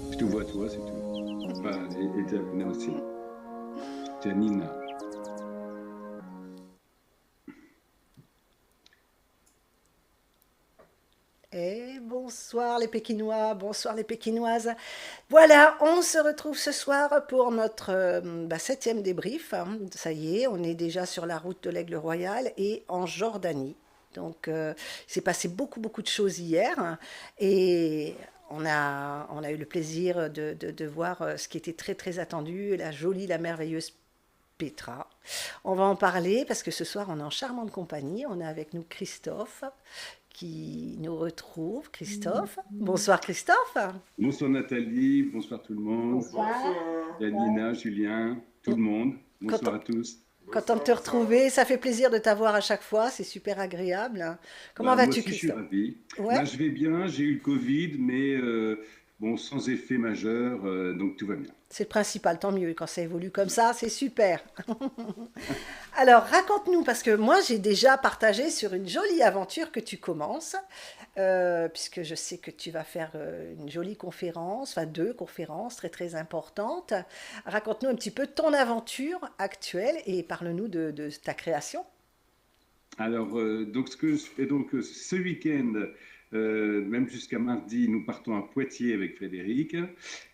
Je te vois toi, c'est tout. Enfin, et Janina aussi. Janina. Et bonsoir les Pékinois, bonsoir les Pékinoises. Voilà, on se retrouve ce soir pour notre septième débrief, hein. Ça y est, on est déjà sur la route de l'Aigle Royal et en Jordanie. Donc, il s'est passé beaucoup de choses hier, hein, et on a eu le plaisir de voir ce qui était très attendu, la merveilleuse Petra. On va en parler parce que ce soir, on est en charmante compagnie. On a avec nous Christophe qui nous retrouve. Christophe. Bonsoir Christophe. Bonsoir Nathalie, bonsoir tout le monde. Bonsoir. Janina, Julien, tout le monde. Bonsoir à tous. Content de te retrouver, ça fait plaisir de t'avoir à chaque fois, c'est super agréable. Comment Moi vas-tu aussi, je suis Christophe? ravi. Ouais, Je vais bien, j'ai eu le Covid, mais bon, sans effet majeur, donc tout va bien. c'est le principal, tant mieux quand ça évolue comme ça, c'est super. Alors raconte-nous, parce que moi j'ai déjà partagé sur une jolie aventure que tu commences, puisque je sais que tu vas faire une jolie conférence, enfin deux conférences très importantes. Raconte-nous un petit peu ton aventure actuelle et parle-nous de ta création. Alors, donc, ce que je fais, donc, ce week-end, même jusqu'à mardi, nous partons à Poitiers avec Frédéric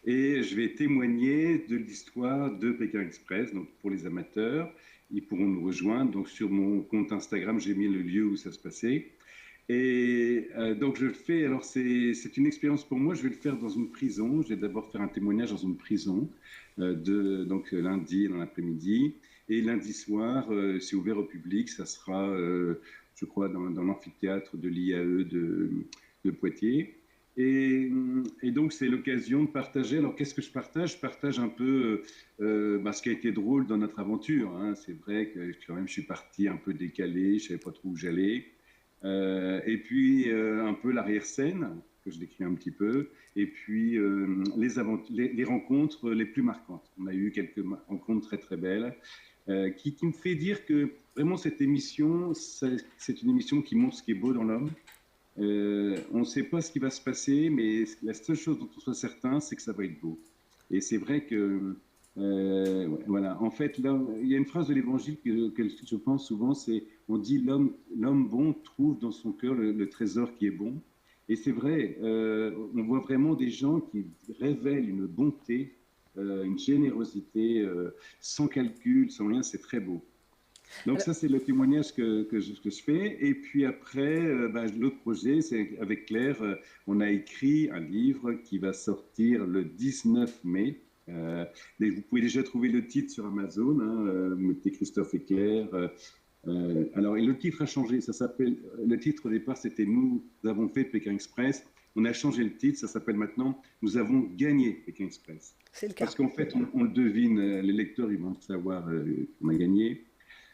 et je vais témoigner de l'histoire de Pékin Express. Donc, pour les amateurs, ils pourront nous rejoindre. Donc, sur mon compte Instagram, j'ai mis le lieu où ça se passait. Et donc, je le fais. Alors, c'est une expérience pour moi. Je vais le faire dans une prison. Je vais d'abord faire un témoignage dans une prison, donc lundi dans l'après-midi. Et lundi soir, c'est ouvert au public. Ça sera, je crois, dans l'amphithéâtre de l'IAE de Poitiers. Et donc, c'est l'occasion de partager. Alors, qu'est-ce que je partage? Je partage un peu ce qui a été drôle dans notre aventure, hein. C'est vrai que quand même, je suis parti un peu décalé. Je ne savais pas trop où j'allais. Et puis, un peu l'arrière-scène, que je décris un petit peu. Et puis, les rencontres les plus marquantes. On a eu quelques rencontres très belles. Qui me fait dire que vraiment cette émission, c'est une émission qui montre ce qui est beau dans l'homme. On ne sait pas ce qui va se passer, mais la seule chose dont on soit certain, c'est que ça va être beau. Et c'est vrai que, ouais, voilà, en fait, là, il y a une phrase de l'Évangile que je pense souvent, c'est on dit l'homme bon trouve dans son cœur le trésor qui est bon. Et c'est vrai, on voit vraiment des gens qui révèlent une bonté, une générosité sans calcul, sans rien, c'est très beau. Donc Alors, ça, c'est le témoignage que je fais. Et puis après, l'autre projet, c'est avec Claire, on a écrit un livre qui va sortir le 19 mai. Vous pouvez déjà trouver le titre sur Amazon, hein, mettez Christophe et Claire. Alors, et le titre a changé. Ça s'appelle, le titre au départ, c'était Nous avons fait Pékin Express. On a changé le titre. Ça s'appelle maintenant Nous avons gagné Pékin Express. C'est le cas. Parce qu'en fait, on le devine, les lecteurs, ils vont savoir qu'on a gagné.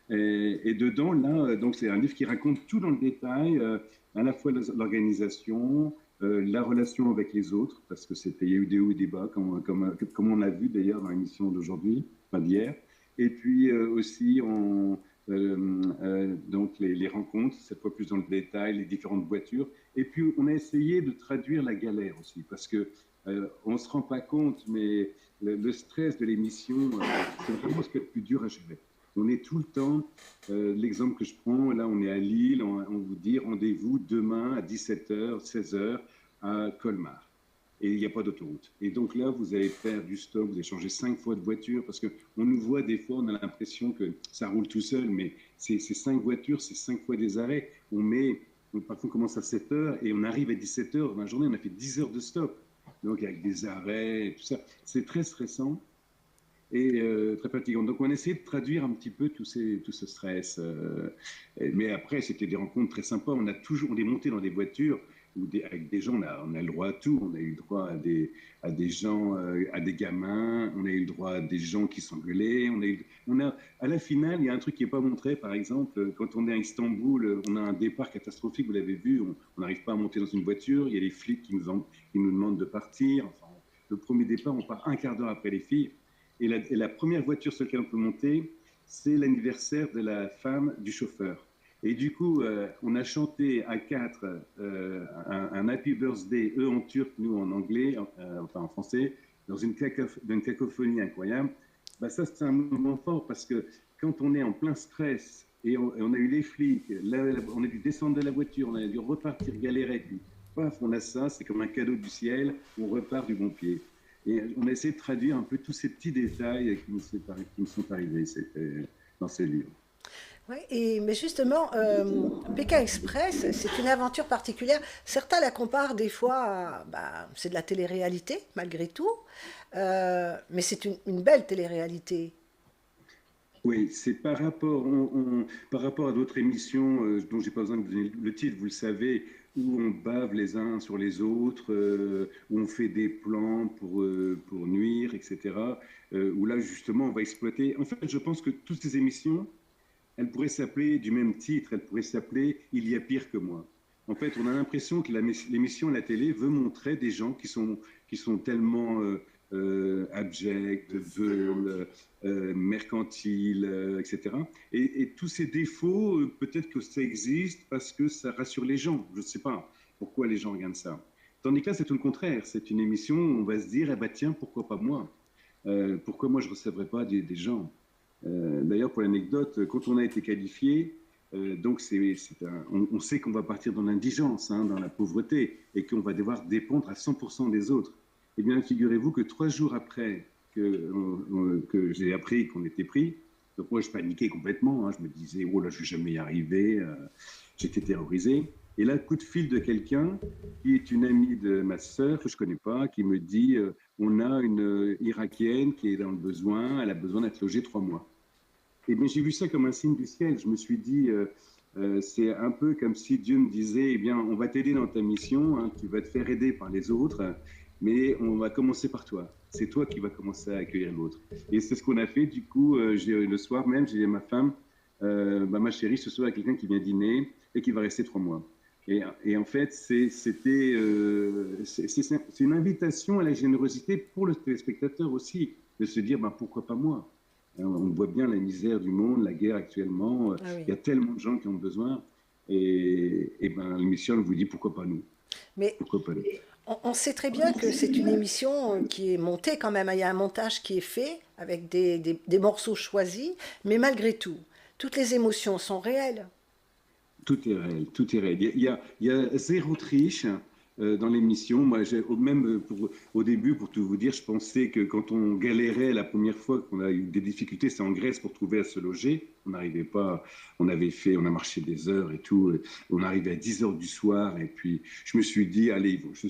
Et dedans, là, donc c'est un livre qui raconte tout dans le détail, à la fois l'organisation, la relation avec les autres, parce que c'était, il y a eu des hauts et des bas, comme on l'a vu d'ailleurs dans l'émission d'aujourd'hui, enfin d'hier. Et puis aussi, donc les rencontres, cette fois plus dans le détail, les différentes voitures. Et puis, on a essayé de traduire la galère aussi, parce que on ne se rend pas compte, mais le stress de l'émission, c'est vraiment ce qui est le plus dur à gérer. On est tout le temps, l'exemple que je prends, là on est à Lille, on vous dit rendez-vous demain à 17h, 16h à Colmar. Et il n'y a pas d'autoroute. Et donc là, vous allez faire du stop, vous allez changer 5 fois de voiture, parce qu'on nous voit des fois, on a l'impression que ça roule tout seul, mais c'est 5 voitures, c'est 5 fois des arrêts. Parfois on commence à 7h et on arrive à 17h dans la journée, on a fait 10 heures de stop. Donc avec des arrêts et tout ça. C'est très stressant et très fatigant. Donc on a essayé de traduire un petit peu tout ce stress. Mais après, c'était des rencontres très sympas. On est monté dans des voitures avec des gens, on a le droit à tout. On a eu le droit à des gens, à des gamins. On a eu le droit à des gens qui s'engueulaient. À la finale, il y a un truc qui n'est pas montré. Par exemple, quand on est à Istanbul, on a un départ catastrophique. Vous l'avez vu. On n'arrive pas à monter dans une voiture. Il y a les flics qui nous demandent de partir. Enfin, le premier départ, on part un quart d'heure après les filles. Et la première voiture sur laquelle on peut monter, c'est l'anniversaire de la femme du chauffeur. Et du coup, on a chanté à 4 un Happy Birthday, eux en turc, nous en anglais, enfin en français, dans une cacophonie incroyable. Bah ça, c'est un moment fort parce que quand on est en plein stress et on a eu les flics, là, on a dû descendre de la voiture, on a dû repartir galérer, puis paf, on a ça, c'est comme un cadeau du ciel, on repart du bon pied. Et on a essayé de traduire un peu tous ces petits détails qui nous sont arrivés dans ces livres. Oui, mais justement, Pékin Express, c'est une aventure particulière. Certains la comparent des fois à, bah, c'est de la télé-réalité, malgré tout, mais c'est une belle télé-réalité. Oui, c'est par rapport à d'autres émissions dont j'ai pas besoin de donner le titre, vous le savez, où on bave les uns sur les autres, où on fait des plans pour nuire, etc. Où là, justement, on va exploiter. En fait, je pense que toutes ces émissions, elle pourrait s'appeler du même titre, elle pourrait s'appeler Il y a pire que moi. En fait, on a l'impression que l'émission à la télé veut montrer des gens qui sont tellement abjects, veulent, mercantiles, etc. Et tous ces défauts, peut-être que ça existe parce que ça rassure les gens. Je ne sais pas pourquoi les gens regardent ça. Tandis que là, c'est tout le contraire. C'est une émission où on va se dire, eh ben, tiens, pourquoi pas moi pourquoi moi je ne recevrais pas des gens D'ailleurs, pour l'anecdote, quand on a été qualifié, donc on sait qu'on va partir dans l'indigence, hein, dans la pauvreté, et qu'on va devoir dépendre à 100% des autres. Eh bien, figurez-vous que 3 jours après que j'ai appris qu'on était pris, donc moi je paniquais complètement, hein, je me disais, oh là, je ne vais jamais y arriver, j'étais terrorisé. Et là, coup de fil de quelqu'un qui est une amie de ma sœur, que je ne connais pas, qui me dit, on a une Irakienne qui est dans le besoin, elle a besoin d'être logée 3 mois. Et bien, j'ai vu ça comme un signe du ciel. Je me suis dit, c'est un peu comme si Dieu me disait, eh bien, on va t'aider dans ta mission, hein, tu vas te faire aider par les autres, mais on va commencer par toi. C'est toi qui vas commencer à accueillir l'autre. Et c'est ce qu'on a fait. Du coup, le soir même, j'ai dit à ma femme, bah, ma chérie, ce soir, il y a quelqu'un qui vient dîner et qui va rester 3 mois. Et en fait, c'est une invitation à la générosité pour le téléspectateur aussi, de se dire, bah, pourquoi pas moi. On voit bien la misère du monde, la guerre actuellement. Ah oui. Il y a tellement de gens qui ont besoin. Et ben, l'émission vous dit pourquoi pas nous. Mais Pourquoi pas nous. on sait très bien que c'est une émission qui est montée quand même. Il y a un montage qui est fait avec des morceaux choisis, mais malgré tout, toutes les émotions sont réelles. Tout est réel, tout est réel. Il y a zéro triche dans l'émission. Moi, même au début, pour tout vous dire, je pensais que quand on galérait la première fois, qu'on a eu des difficultés, c'est en Grèce pour trouver à se loger. On n'arrivait pas, on a marché des heures et tout. On arrivait à 10 heures du soir et puis je me suis dit, allez, je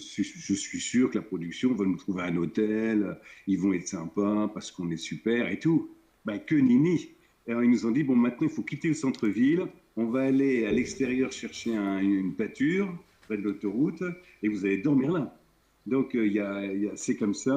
suis sûr que la production va nous trouver un hôtel, ils vont être sympas parce qu'on est super et tout. Ben, que nini. alors, ils nous ont dit, bon, maintenant, il faut quitter le centre-ville. On va aller à l'extérieur chercher une pâture près de l'autoroute et vous allez dormir là. Donc, c'est comme ça.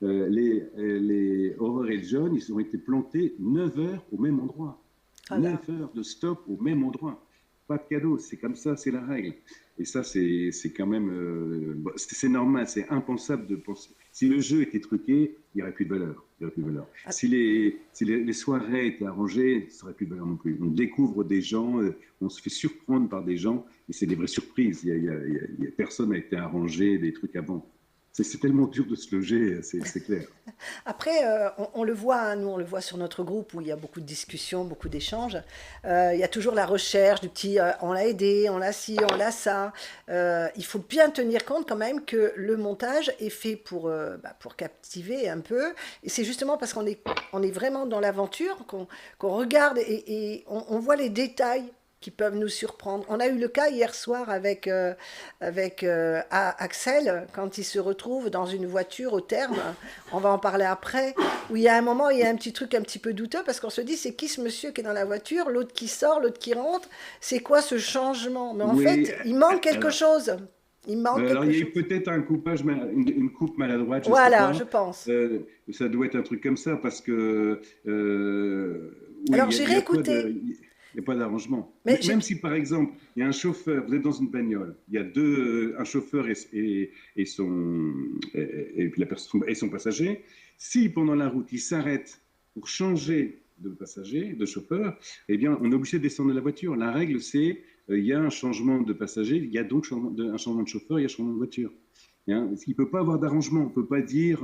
Les Aurore et John, ils ont été plantés 9 heures au même endroit. Voilà. 9 heures de stop au même endroit. Pas de cadeau, c'est comme ça, c'est la règle. Et ça, c'est quand même. C'est normal, c'est impensable de penser. Si le jeu était truqué, il n'y aurait plus de valeur. Il y aurait plus de valeur. Ah, Si les soirées étaient arrangées, ça n'aurait plus de valeur non plus. On découvre des gens, on se fait surprendre par des gens, et c'est des vraies surprises. Personne n'a été arrangé des trucs avant. C'est tellement dur de se loger, c'est clair. Après, on le voit, hein, nous on le voit sur notre groupe où il y a beaucoup de discussions, beaucoup d'échanges. Il y a toujours la recherche du petit on l'a aidé, on l'a ci, on l'a ça. Il faut bien tenir compte quand même que le montage est fait pour captiver un peu. Et c'est justement parce qu'on est vraiment dans l'aventure qu'on regarde et on voit les détails qui peuvent nous surprendre. On a eu le cas hier soir avec Axel, quand il se retrouve dans une voiture au terme, on va en parler après, où il y a un moment, il y a un petit truc un petit peu douteux, parce qu'on se dit, c'est qui ce monsieur qui est dans la voiture, l'autre qui sort, l'autre qui rentre, c'est quoi ce changement? Mais en Oui, fait, il manque quelque alors, chose. Il manque alors quelque il y a eu chose. peut-être une coupe maladroite, je ne sais Voilà, je pas. pense. Ça doit être un truc comme ça, parce que, oui, Alors, il j'irai n'y a pas écouter. de. Il n'y a pas d'arrangement. Mais j'ai... Même si, par exemple, il y a un chauffeur, vous êtes dans une bagnole, il y a deux, un chauffeur et puis la personne, et son passager, si pendant la route, il s'arrête pour changer de passager, de chauffeur, eh bien, on est obligé de descendre de la voiture. La règle, c'est il y a un changement de passager, il y a donc un changement de chauffeur, il y a un changement de voiture. Hein, il ne peut pas avoir d'arrangement. On ne peut pas dire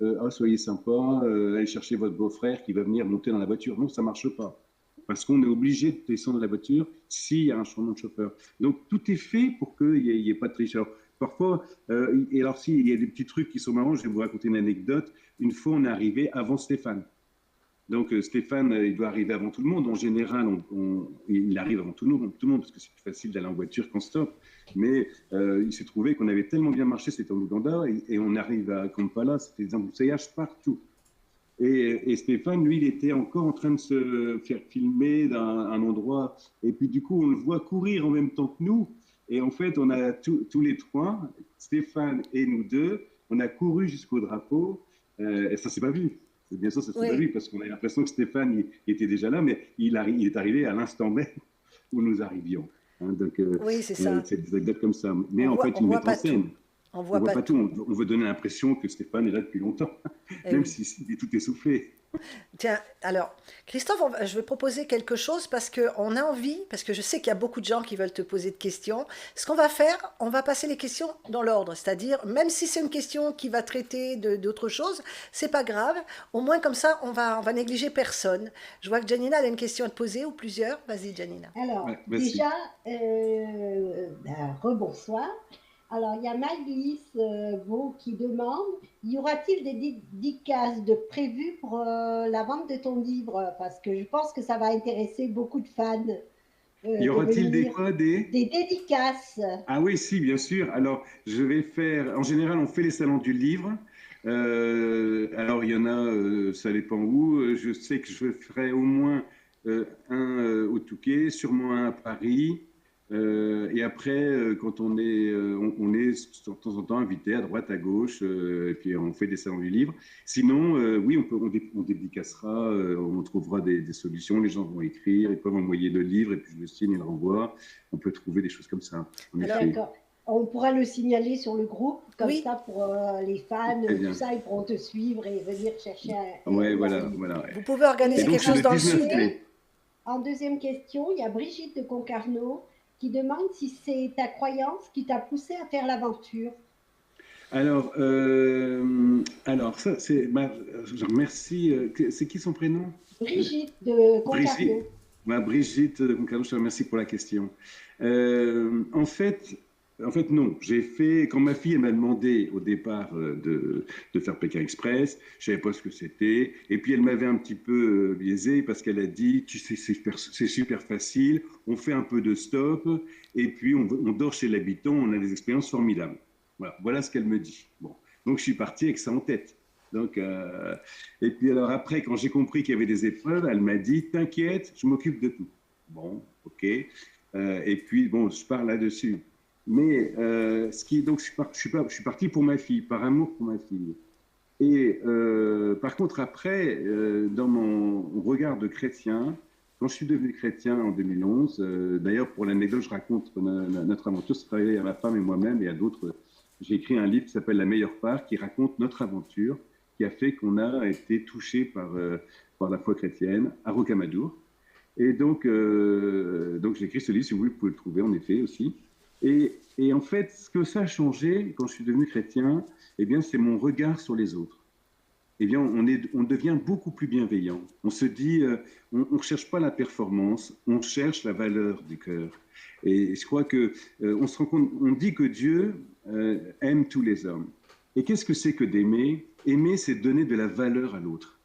ah, soyez sympa, allez chercher votre beau-frère qui va venir monter dans la voiture. Non, ça ne marche pas. Parce qu'on est obligé de descendre de la voiture s'il y a un changement de chauffeur. Donc tout est fait pour qu'il n'y ait pas de triche. Alors, parfois, et alors s'il y a des petits trucs qui sont marrants, je vais vous raconter une anecdote. Une fois, on est arrivé avant Stéphane. Donc Stéphane, il doit arriver avant tout le monde. En général, il arrive avant tout le monde parce que c'est plus facile d'aller en voiture qu'en stop. Mais il s'est trouvé qu'on avait tellement bien marché, c'était en Ouganda, et on arrive à Kampala, c'était des embouteillages partout. Et Stéphane, lui, il était encore en train de se faire filmer dans un endroit. Et puis du coup, on le voit courir en même temps que nous. Et en fait, on a tous les trois, Stéphane et nous deux, on a couru jusqu'au drapeau. Et ça s'est pas vu. Bien sûr, ça s'est pas Oui, vu parce qu'on a l'impression que Stéphane il était déjà là, mais il est arrivé à l'instant même où nous arrivions. Hein, donc, oui, c'est ça. c'est des anecdotes comme ça. Mais en fait, On ils voit mettent en pas tout. scène. On On voit voit pas pas tout. tout. On veut donner l'impression que Stéphane est là depuis longtemps, Eh même oui. s'il est tout essoufflé. Tiens, alors, Christophe, je vais proposer quelque chose parce qu'on a envie, parce que je sais qu'il y a beaucoup de gens qui veulent te poser de questions. Ce qu'on va faire, on va passer les questions dans l'ordre, c'est-à-dire, même si c'est une question qui va traiter d'autre chose, c'est pas grave. Au moins, comme ça, on va négliger personne. Je vois que Janina elle a une question à te poser ou plusieurs. Vas-y, Janina. Alors, Ouais, vas-y. déjà, rebonsoir. Alors, il y a Maïlis Beau qui demande, y aura-t-il des dédicaces prévues pour la vente de ton livre? Parce que je pense que ça va intéresser beaucoup de fans Y de aura-t-il des venir. quoi, des... Des dédicaces. Ah oui, si, bien sûr. Alors, je vais faire. En général, on fait les salons du livre. Alors, il y en a, ça dépend où. Je sais que je ferai au moins un au Touquet, sûrement un à Paris. Et après, quand on est de temps en temps invité à droite, à gauche, et puis on fait des salons du livre. Sinon, oui, on dédicacera, on trouvera des solutions. Les gens vont écrire, ils peuvent envoyer le livre, et puis je le signe et le renvoie. On peut trouver des choses comme ça, en Alors, effet. D'accord. On pourra le signaler sur le groupe, comme oui, ça pour les fans, Très tout bien. ça, ils pourront te suivre et venir chercher Ouais, leur voilà, livre. voilà. vous pouvez Et organiser Et donc, quelque c'est chose le dans le 19 sud. après, mai. en deuxième question, il y a Brigitte de Concarneau qui demande si c'est ta croyance qui t'a poussé à faire l'aventure. Alors ça, je remercie. C'est qui son prénom? Brigitte de Brigitte. Concarneau. Brigitte Concarneau, je te remercie pour la question. En fait, non. J'ai fait, quand ma fille elle m'a demandé au départ de faire Pékin Express, je ne savais pas ce que c'était. Et puis elle m'avait un petit peu biaisé parce qu'elle a dit, tu sais, c'est super facile, on fait un peu de stop et puis on dort chez l'habitant, on a des expériences formidables. Voilà ce qu'elle me dit. Bon. Donc je suis parti avec ça en tête. Donc, et puis alors après, quand j'ai compris qu'il y avait des épreuves, elle m'a dit, t'inquiète, je m'occupe de tout. Bon, ok. Et puis, bon, je pars là-dessus. Mais donc, je suis parti pour ma fille, par amour pour ma fille. Et par contre, après, dans mon regard de chrétien, quand je suis devenu chrétien en 2011, d'ailleurs, pour l'anecdote, je raconte notre aventure, c'est arrivé à ma femme et moi-même et à d'autres. J'ai écrit un livre qui s'appelle La meilleure part, qui raconte notre aventure, qui a fait qu'on a été touché par la foi chrétienne à Rocamadour. Et donc j'ai écrit ce livre, si vous voulez, vous pouvez le trouver en effet aussi. Et en fait, ce que ça a changé quand je suis devenu chrétien, eh bien, c'est mon regard sur les autres. Eh bien, on devient beaucoup plus bienveillant. On se dit, on ne cherche pas la performance, on cherche la valeur du cœur. Et je crois que on se rend compte, on dit que Dieu aime tous les hommes. Et qu'est-ce que c'est que d'aimer? Aimer, c'est donner de la valeur à l'autre.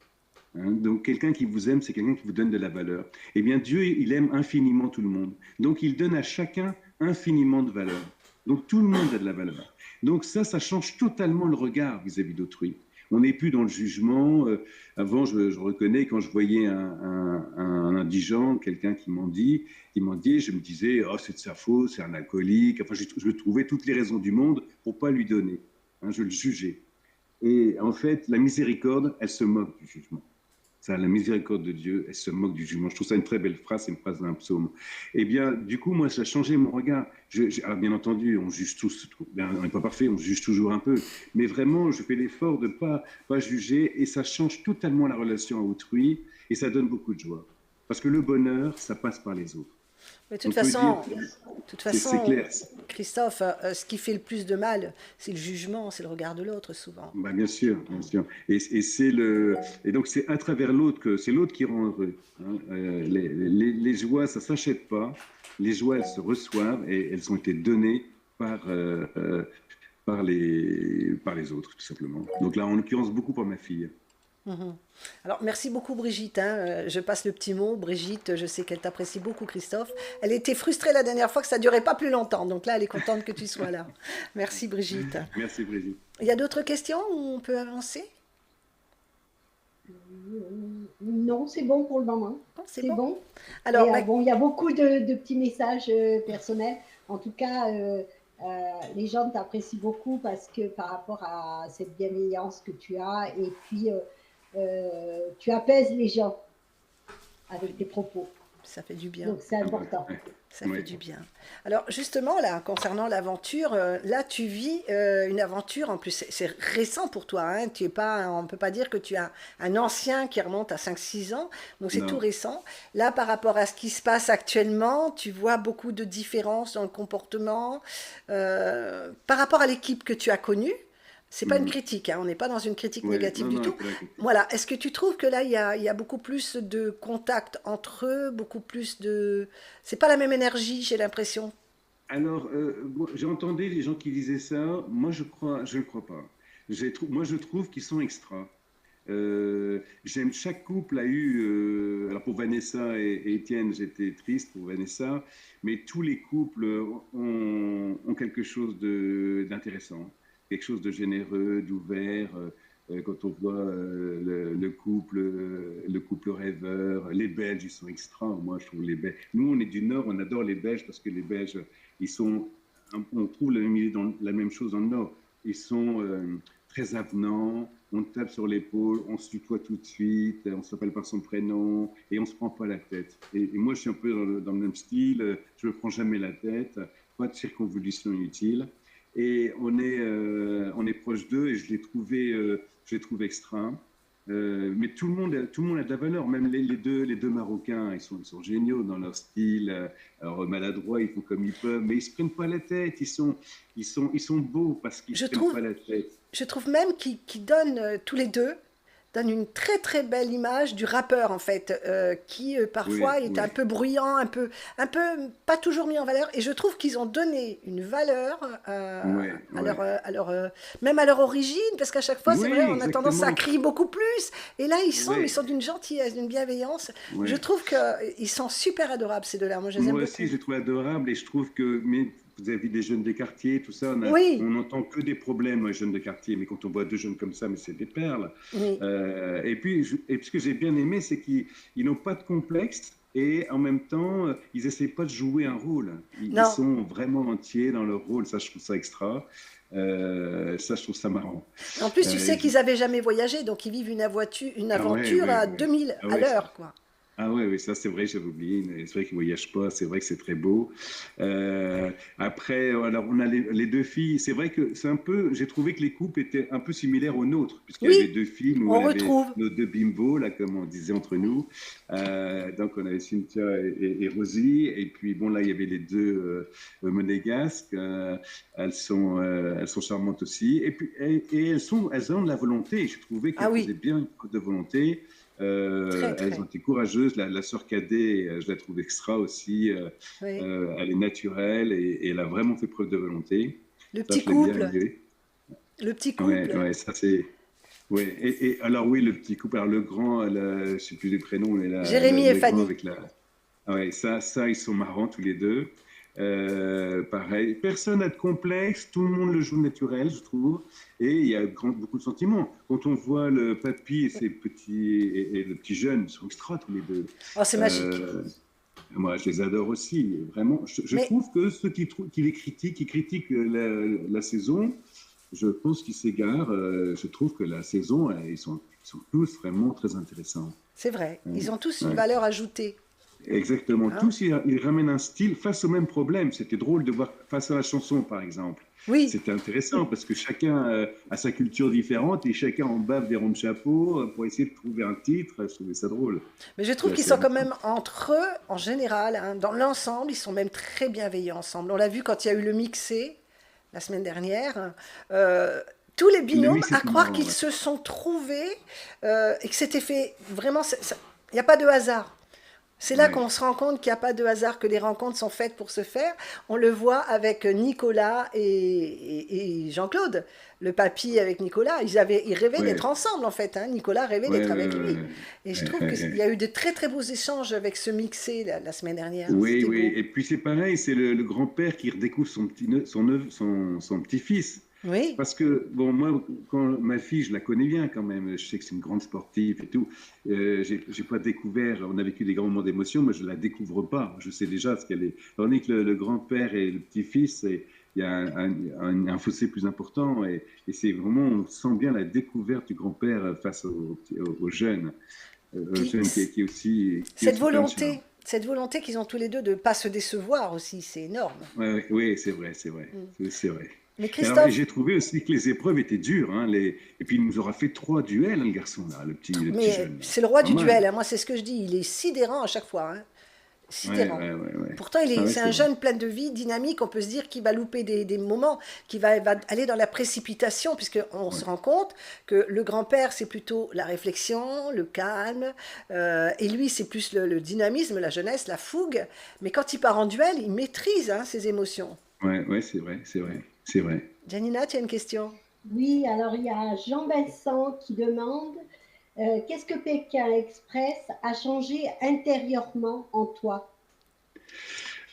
Hein, donc quelqu'un qui vous aime, c'est quelqu'un qui vous donne de la valeur. Eh bien, Dieu, il aime infiniment tout le monde. Donc il donne à chacun infiniment de valeur. Donc tout le monde a de la valeur. Donc ça change totalement le regard vis-à-vis d'autrui. On n'est plus dans le jugement. Avant, je reconnais, quand je voyais un indigent, quelqu'un qui mendiait, je me disais, oh, c'est de sa faute, c'est un alcoolique. Enfin, je trouvais toutes les raisons du monde pour pas lui donner. Hein, je le jugeais. Et en fait, la miséricorde, elle se moque du jugement. Ça, la miséricorde de Dieu, elle se moque du jugement. Je trouve ça une très belle phrase, c'est une phrase d'un psaume. Eh bien, du coup, moi, ça a changé mon regard. Alors, bien entendu, on juge tous, on n'est pas parfait, on juge toujours un peu. Mais vraiment, je fais l'effort de pas juger et ça change totalement la relation à autrui et ça donne beaucoup de joie. Parce que le bonheur, ça passe par les autres. Mais de On toute peut dire, façon, c'est clair. Christophe, ce qui fait le plus de mal, c'est le jugement, c'est le regard de l'autre souvent. Bah, bien sûr, bien sûr. Et donc c'est à travers l'autre que c'est l'autre qui rend heureux. Hein. Les joies, ça s'achète pas. Les joies, elles se reçoivent et elles ont été données par les autres, tout simplement. Donc là, en l'occurrence, beaucoup pour ma fille. Mhm. Alors, merci beaucoup Brigitte, hein. Je passe le petit mot. Brigitte, je sais qu'elle t'apprécie beaucoup, Christophe. Elle était frustrée la dernière fois que ça ne durait pas plus longtemps. Donc là, elle est contente que tu sois là. Merci Brigitte. Merci Brigitte. Il y a d'autres questions où on peut avancer? Non, c'est bon pour le moment. Non, c'est C'est bon. bon. Alors, Et bon, il y a beaucoup de petits messages personnels. En tout cas, les gens t'apprécient beaucoup parce que par rapport à cette bienveillance que tu as, et puis tu apaises les gens avec tes propos. ça fait du bien. Donc c'est important. Ça Oui. fait du bien. Alors justement, là, concernant l'aventure, là, tu vis une aventure, en plus, c'est récent pour toi, hein, tu es pas, on ne peut pas dire que tu as un ancien qui remonte à 5 6 ans, donc c'est tout Non. récent. Là, par rapport à ce qui se passe actuellement, tu vois beaucoup de différences dans le comportement. Par rapport à l'équipe que tu as connue, c'est pas une Mhm. critique, hein, on n'est pas dans une critique Ouais. négative Non, du non, tout. c'est la critique. Voilà, est-ce que tu trouves que là, il y a beaucoup plus de contact entre eux, beaucoup plus de... C'est pas la même énergie, j'ai l'impression. Alors, j'ai entendu les gens qui disaient ça. Moi, je ne crois pas. Moi, je trouve qu'ils sont extra. Chaque couple a eu. Alors pour Vanessa et Étienne, j'étais triste pour Vanessa, mais tous les couples ont quelque chose d'intéressant, quelque chose de généreux, d'ouvert. Quand on voit le couple rêveur, les Belges, ils sont extra. Moi, je trouve les Belges. Nous, on est du Nord, on adore les Belges parce que les Belges, ils sont. On trouve la même chose dans le Nord. Ils sont très avenants, on tape sur l'épaule, on se tutoie tout de suite, on s'appelle par son prénom et on se prend pas la tête. Et moi, je suis un peu dans le même style, je me prends jamais la tête, pas de circonvolution inutile. Et on est proche d'eux et je les trouve extra. Mais tout le monde a de la valeur, même les deux Marocains, ils sont géniaux dans leur style. Alors maladroits, ils font comme ils peuvent, mais ils se prennent pas la tête. Ils sont beaux parce qu'ils Je se prennent trouve, pas la tête. je trouve même qu'ils donnent, tous les deux, donnent une très très belle image du rappeur en fait, qui Oui, parfois est un oui, peu bruyant, un peu pas toujours mis en valeur. Et je trouve qu'ils ont donné une valeur oui, à oui. même à leur origine, parce qu'à chaque fois, c'est vrai, Oui, on a tendance à exactement. crier beaucoup plus. Et là, mais ils Oui, sont d'une gentillesse, d'une bienveillance. Je oui. trouve qu'ils sont super adorables ces deux-là. Moi, je les aime Moi aussi, beaucoup. je les trouve adorables et je trouve que, mais vis-à-vis des jeunes des quartiers, tout ça, on Oui, n'entend que des problèmes, les jeunes des quartiers, mais quand on voit deux jeunes comme ça, mais c'est des perles. oui. Et puis, ce que j'ai bien aimé, c'est qu'ils n'ont pas de complexe et en même temps, ils n'essaient pas de jouer un rôle. Ils Non. sont vraiment entiers dans leur rôle, ça, je trouve ça extra. Ça, je trouve ça marrant. En plus, tu Euh, sais qu'ils avaient jamais voyagé, donc ils vivent une ah ouais, aventure ouais, à ouais. 2000 Ah à ouais, l'heure, quoi. ah ouais, oui, ça c'est vrai, j'avais oublié. C'est vrai qu'ils ne voyagent pas, c'est vrai que c'est très beau. Après, alors on a les deux filles. C'est vrai que c'est un peu, j'ai trouvé que les couples étaient un peu similaires aux nôtres, puisqu'il y avait Oui, deux filles, nous on on avait retrouve. nos deux bimbos, là, comme on disait entre nous. Donc on avait Cynthia et Rosie, et puis bon, là il y avait les deux monégasques. Elles sont charmantes aussi. Et puis, elles ont de la volonté. Je trouvais Ah qu'elles faisaient oui, bien une preuve de volonté. très, Elles ont très. été courageuses. La sœur cadet, je la trouve extra aussi. Oui. Elle est naturelle et elle a vraiment fait preuve de volonté. Le Ça, petit je l'ai bien couple, aimé. le petit Ouais, couple. ouais, ça c'est. Ouais. Et alors oui, le petit couple, alors le grand, je ne sais plus les prénoms, mais Jérémy et le grand Fanny. avec la. Ah ouais, ça, ils sont marrants tous les deux. Pareil, personne n'a de complexe, tout le monde le joue naturel, je trouve, et il y a beaucoup de sentiments. Quand on voit le papy et ses petits et le petit jeune, ils sont extra tous les deux. Oh, c'est magique. Euh, Moi, je les adore aussi. Vraiment, je Mais trouve que ceux qui les critiquent, qui critiquent la saison, je pense qu'ils s'égarent. Je trouve que la saison, ils sont tous vraiment très intéressants. c'est vrai, Ouais, ils ont tous une ouais. valeur ajoutée. Exactement. Hein? Tous, ils ramènent un style face au même problème. C'était drôle de voir face à la chanson, par exemple. Oui, C'était intéressant parce que chacun a sa culture différente et chacun en bave des ronds de chapeau pour essayer de trouver un titre. Je trouvais ça drôle. mais je C'était trouve qu'ils assez sont quand amusant. même entre eux, en général, hein, dans l'ensemble, ils sont même très bienveillants ensemble. On l'a vu quand il y a eu le mixé la semaine dernière. Euh, tous les Le binômes, mix, à c'était croire marrant. qu'ils Ouais. se sont trouvés et que c'était fait vraiment. Il n'y a pas de hasard. C'est là Ouais. qu'on se rend compte qu'il n'y a pas de hasard, que les rencontres sont faites pour se faire. On le voit avec Nicolas et Jean-Claude, le papy avec Nicolas. Ils rêvaient d'être Ouais. ensemble en fait. Hein. Nicolas rêvait Ouais, d'être ouais, avec ouais, lui. Et je ouais, trouve qu'il y ouais. a eu de très très beaux échanges avec ce mixé la semaine dernière. Oui, C'était oui. beau. Et puis c'est pareil, c'est le grand-père qui redécouvre son petit-fils. Oui, Parce que, bon, moi, quand ma fille, je la connais bien quand même, je sais que c'est une grande sportive et tout. J'ai pas découvert, on a vécu des grands moments d'émotion, moi je la découvre pas, je sais déjà ce qu'elle est. Tandis que le grand-père et le petit-fils, il y a un fossé plus important et c'est vraiment, on sent bien la découverte du grand-père face au jeune, au puis jeune qui est aussi plein de charme. cette volonté qu'ils ont tous les deux de ne pas se décevoir aussi, c'est énorme. Ouais, ouais, oui, c'est vrai, c'est vrai, Mm. c'est vrai. Mais Et alors, Christophe, j'ai trouvé aussi que les épreuves étaient dures, hein, et puis il nous aura fait 3 duels, hein, le garçon là, le petit mais jeune. Là. c'est le roi Pas du mal. duel, hein. Moi c'est ce que je dis, il est sidérant à chaque fois. Hein. Ouais, Sidérant. ouais, ouais, ouais. Pourtant, Ah ouais, c'est c'est un vrai. jeune plein de vie, dynamique. On peut se dire qu'il va louper des moments, va aller dans la précipitation, puisqu'on se Ouais, rend compte que le grand-père, c'est plutôt la réflexion, le calme, et lui, c'est plus le dynamisme, la jeunesse, la fougue. Mais quand il part en duel, il maîtrise hein, ses émotions. ouais, ouais, c'est vrai, c'est vrai, c'est vrai. Janina, tu as une question? Oui, alors il y a Jean-Vincent qui demande qu'est-ce que Pékin Express a changé intérieurement en toi?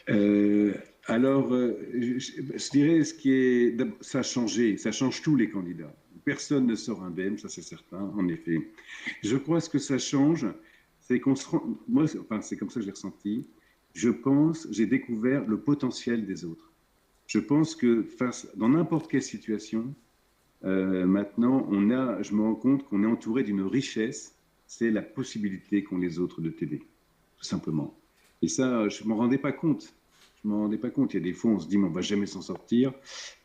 Euh, alors, je dirais ce qui est, ça a changé, ça change tous les candidats. Personne ne sort indemne, ça c'est certain, en effet. Je crois que ce que ça change, c'est qu'on se rend, moi, enfin, c'est comme ça que je l'ai ressenti. Je pense, j'ai découvert le potentiel des autres. Je pense que dans n'importe quelle situation, maintenant, je me rends compte qu'on est entouré d'une richesse, c'est la possibilité qu'ont les autres de t'aider, tout simplement. Et ça, je ne m'en rendais pas compte. Je ne m'en rendais pas compte. Il y a des fois, on se dit, mais on ne va jamais s'en sortir.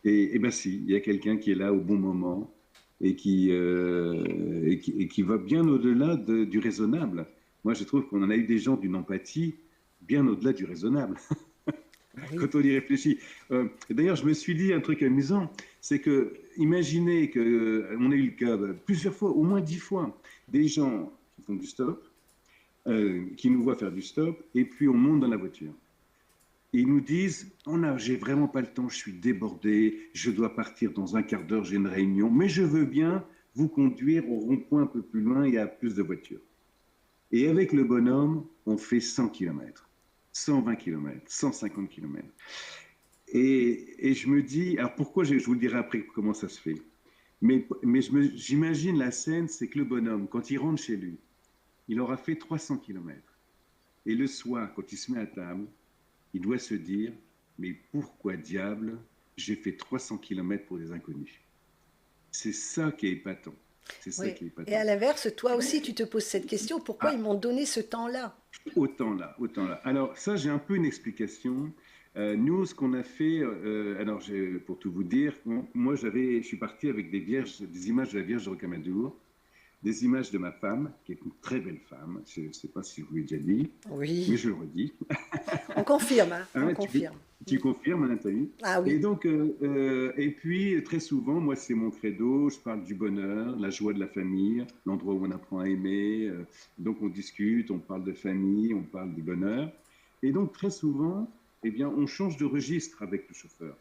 Et ben si, il y a quelqu'un qui est là au bon moment et qui va bien au-delà du raisonnable. Moi, je trouve qu'on en a eu des gens d'une empathie bien au-delà du raisonnable Ah oui. quand on y réfléchit. D'ailleurs, je me suis dit un truc amusant, c'est que imaginez que on a eu le cas plusieurs fois, au moins 10 fois, des gens qui font du stop, qui nous voient faire du stop, et puis on monte dans la voiture. Et ils nous disent, j'ai vraiment pas le temps, je suis débordé, je dois partir dans un quart d'heure, j'ai une réunion, mais je veux bien vous conduire au rond-point un peu plus loin, il y a plus de voitures. Et avec le bonhomme, on fait 100 km, 120 km, 150 km. Et je me dis, alors pourquoi, je vous le dirai après comment ça se fait. Mais j'imagine la scène, c'est que le bonhomme, quand il rentre chez lui, il aura fait 300 kilomètres. Et le soir, quand il se met à table, il doit se dire, mais pourquoi diable j'ai fait 300 kilomètres pour des inconnus? C'est ça qui est épatant. C'est ça Oui. qui est Et à épatant. l'inverse, toi aussi, tu te poses cette question, pourquoi ils Ah, m'ont donné ce temps-là? autant là, autant là. Alors ça, j'ai un peu une explication. Nous, ce qu'on a fait, alors pour tout vous dire, moi je suis parti avec des images de la Vierge de Rocamadour, des images de ma femme, qui est une très belle femme. Je ne sais pas si je vous l'ai déjà dit, mais Oui, je le redis. on confirme, hein, on Hein, confirme. tu confirmes, Nathalie? Ah Et oui, donc, et puis très souvent, moi, c'est mon credo. Je parle du bonheur, la joie de la famille, l'endroit où on apprend à aimer. Donc, on discute, on parle de famille, on parle du bonheur. Et donc, très souvent, eh bien, on change de registre avec le chauffeur.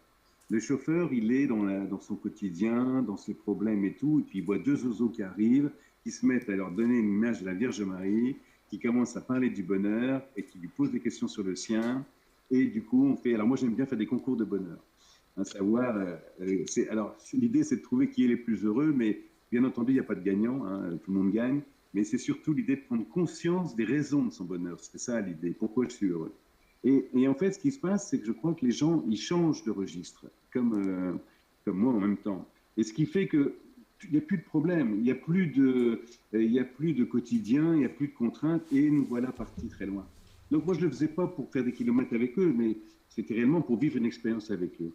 Le chauffeur, il est dans son quotidien, dans ses problèmes et tout, et puis il voit deux oiseaux qui arrivent, qui se mettent à leur donner une image de la Vierge Marie, qui commencent à parler du bonheur et qui lui posent des questions sur le sien. Et du coup, on fait. Alors, moi, j'aime bien faire des concours de bonheur. À savoir, alors, l'idée, c'est de trouver qui est les plus heureux, mais bien entendu, il n'y a pas de gagnant, hein, tout le monde gagne. Mais c'est surtout l'idée de prendre conscience des raisons de son bonheur. C'est ça l'idée. Pourquoi je suis heureux? Et en fait, ce qui se passe, c'est que je crois que les gens, ils changent de registre, comme moi en même temps. Et ce qui fait que il n'y a plus de problème, il y a plus de quotidien, il n'y a plus de contraintes, et nous voilà partis très loin. Donc moi, je ne le faisais pas pour faire des kilomètres avec eux, mais c'était réellement pour vivre une expérience avec eux.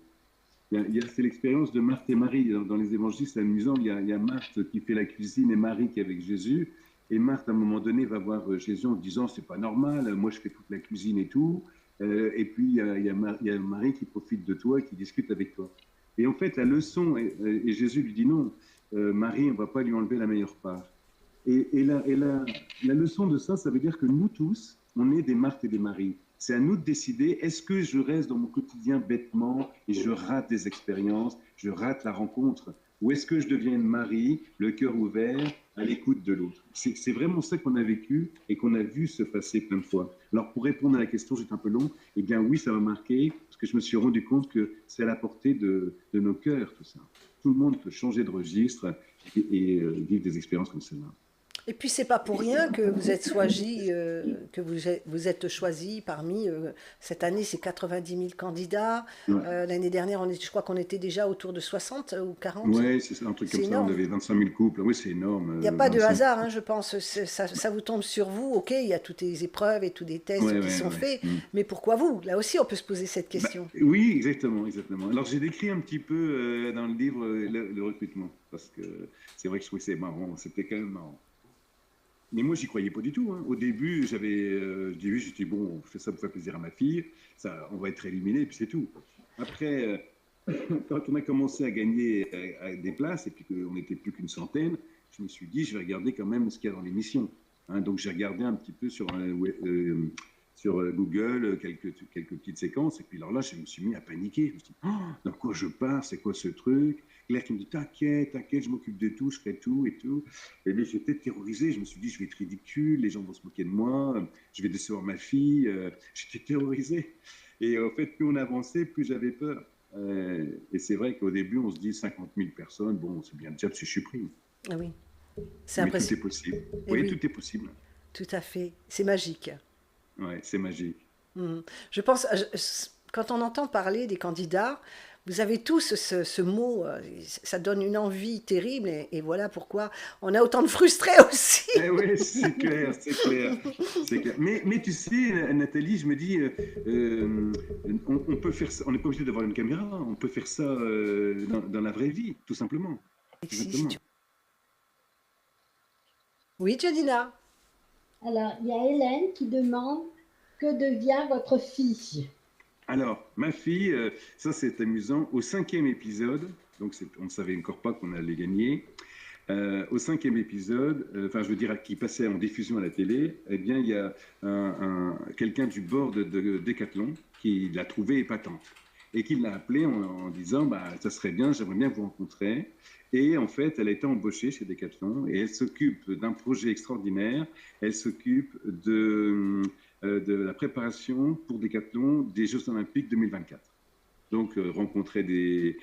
C'est l'expérience de Marthe et Marie. Dans les évangiles, c'est amusant. Il y a Marthe qui fait la cuisine et Marie qui est avec Jésus. Et Marthe, à un moment donné, va voir Jésus en disant, c'est pas normal, moi je fais toute la cuisine et tout. Et puis il y a Marie qui profite de toi et qui discute avec toi. Et en fait, la leçon, et Jésus lui dit non, Marie, on ne va pas lui enlever la meilleure part. La leçon de ça, ça veut dire que nous tous, on est des Marthe et des Marie. C'est à nous de décider, est-ce que je reste dans mon quotidien bêtement et je rate des expériences, je rate la rencontre, ou est-ce que je deviens une Marie, le cœur ouvert, à l'écoute de l'autre? C'est vraiment ça qu'on a vécu et qu'on a vu se passer plein de fois. Alors pour répondre à la question, j'étais un peu long, eh bien oui, ça m'a marqué, parce que je me suis rendu compte que c'est à la portée de nos cœurs, tout ça. Tout le monde peut changer de registre et vivre des expériences comme celle-là. et puis c'est pas pour rien que vous êtes choisi, vous êtes choisi parmi, cette année c'est 90 000 candidats. Ouais. L'année dernière, je crois qu'on était déjà autour de 60 ou 40. Ouais, c'est un truc C'est comme ça. On énorme. avait 25 000 couples. Oui, c'est Il n'y a énorme. pas de 25. hasard, hein, je pense. Ça vous tombe sur vous. Ok, il y a toutes les épreuves et tous les tests Ouais, qui ouais, sont ouais. faits, Mm. mais pourquoi vous? Là aussi, on peut se poser cette Bah, question. oui, exactement, exactement. Alors, j'ai décrit un petit peu dans le livre le recrutement, parce que c'est vrai que je trouvais que c'est marrant. C'était quand même marrant. Mais moi, j'y croyais pas du tout, hein. Au début, j'ai dit, bon, je fais ça pour faire plaisir à ma fille, ça, on va être éliminé, et puis c'est tout. Après, quand on a commencé à gagner des places, et puis qu'on n'était plus qu'une centaine, je me suis dit, je vais regarder quand même ce qu'il y a dans l'émission. Hein, donc j'ai regardé un petit peu sur Google quelques petites séquences, et puis alors là, je me suis mis à paniquer. Je me suis dit, oh, dans quoi je pars, c'est quoi ce truc? Claire qui me dit, t'inquiète, t'inquiète, je m'occupe de tout, je ferai tout et tout. Et bien j'étais terrorisé, je me suis dit, je vais être ridicule, les gens vont se moquer de moi, je vais décevoir ma fille. J'étais terrorisé. Et en fait, plus on avançait, plus j'avais peur. Et c'est vrai qu'au début, on se dit 50 000 personnes, bon, c'est bien déjà parce que je suis pris. Ah oui, c'est Mais tout impressionnant. est possible. Vous Et voyez, oui, tout est possible. tout à fait. C'est magique. Ouais, c'est magique. Mhm. Je pense, quand on entend parler des candidats, vous avez tous ce mot, ça donne une envie terrible, et voilà pourquoi on a autant de frustrés aussi. Eh oui, c'est clair, c'est clair, c'est clair. Mais tu sais, Nathalie, je me dis, on peut faire ça, on n'est pas obligé d'avoir une caméra, on peut faire ça dans la vraie vie, tout simplement. Tout Si simplement. tu- Oui, Jadina. Alors, il y a Hélène qui demande que devient votre fille? Alors, ma fille, ça c'est amusant, au cinquième épisode, donc on ne savait encore pas qu'on allait gagner, au cinquième épisode, enfin je veux dire qui passait en diffusion à la télé, eh bien il y a quelqu'un du board de Decathlon qui l'a trouvée épatante et qui l'a appelée en disant bah, ça serait bien, j'aimerais bien vous rencontrer. Et en fait, elle a été embauchée chez Decathlon et elle s'occupe d'un projet extraordinaire. Elle s'occupe de la préparation pour Decathlon des Jeux Olympiques 2024. Donc, rencontrer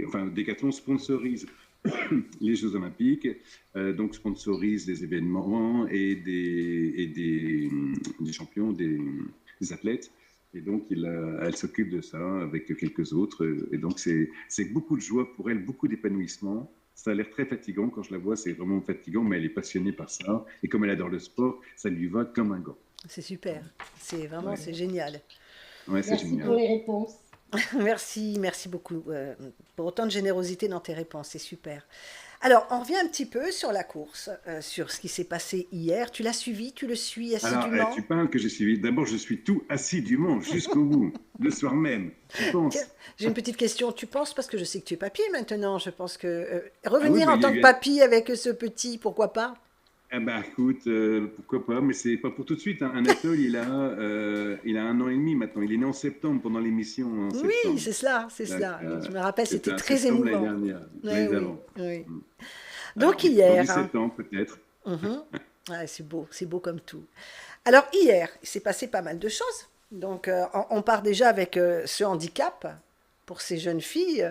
enfin, Decathlon sponsorise les Jeux Olympiques, donc sponsorise des événements et des champions, des athlètes. Et donc, elle s'occupe de ça avec quelques autres. Et donc, c'est beaucoup de joie pour elle, beaucoup d'épanouissement. Ça a l'air très fatigant quand je la vois, c'est vraiment fatigant, mais elle est passionnée par ça. Et comme elle adore le sport, ça lui va comme un gant. C'est super. C'est vraiment, Ouais, c'est génial. ouais, c'est Merci pour génial. les réponses. Merci, merci beaucoup pour autant de générosité dans tes réponses, c'est super. Alors, on revient un petit peu sur la course, sur ce qui s'est passé hier. Tu l'as suivi, tu le suis Alors, tu assidûment? parles que j'ai suivi. D'abord, je suis tout assidûment jusqu'au bout, le soir même. Tu Tiens, penses? j'ai une petite question. Tu penses, parce que je sais que tu es papy maintenant, je pense que Ah oui, revenir bah, en il y a tant que eu. papy avec ce petit, pourquoi pas? Eh ben, écoute, pourquoi pas, mais c'est pas pour tout de suite, hein. Anatole, il a 1 an et demi maintenant. Il est né en septembre, pendant l'émission en Oui, septembre. c'est cela, c'est Donc, cela. Je me rappelle, c'était c'était en très septembre l'année émouvant. dernière, Oui, l'année oui, d'avant. oui. Mm. Donc Alors, dans hier, hein. 17 ans peut-être. Mhm. Ouais, c'est beau comme tout. Alors hier, il s'est passé pas mal de choses. Donc on part déjà avec ce handicap pour ces jeunes filles.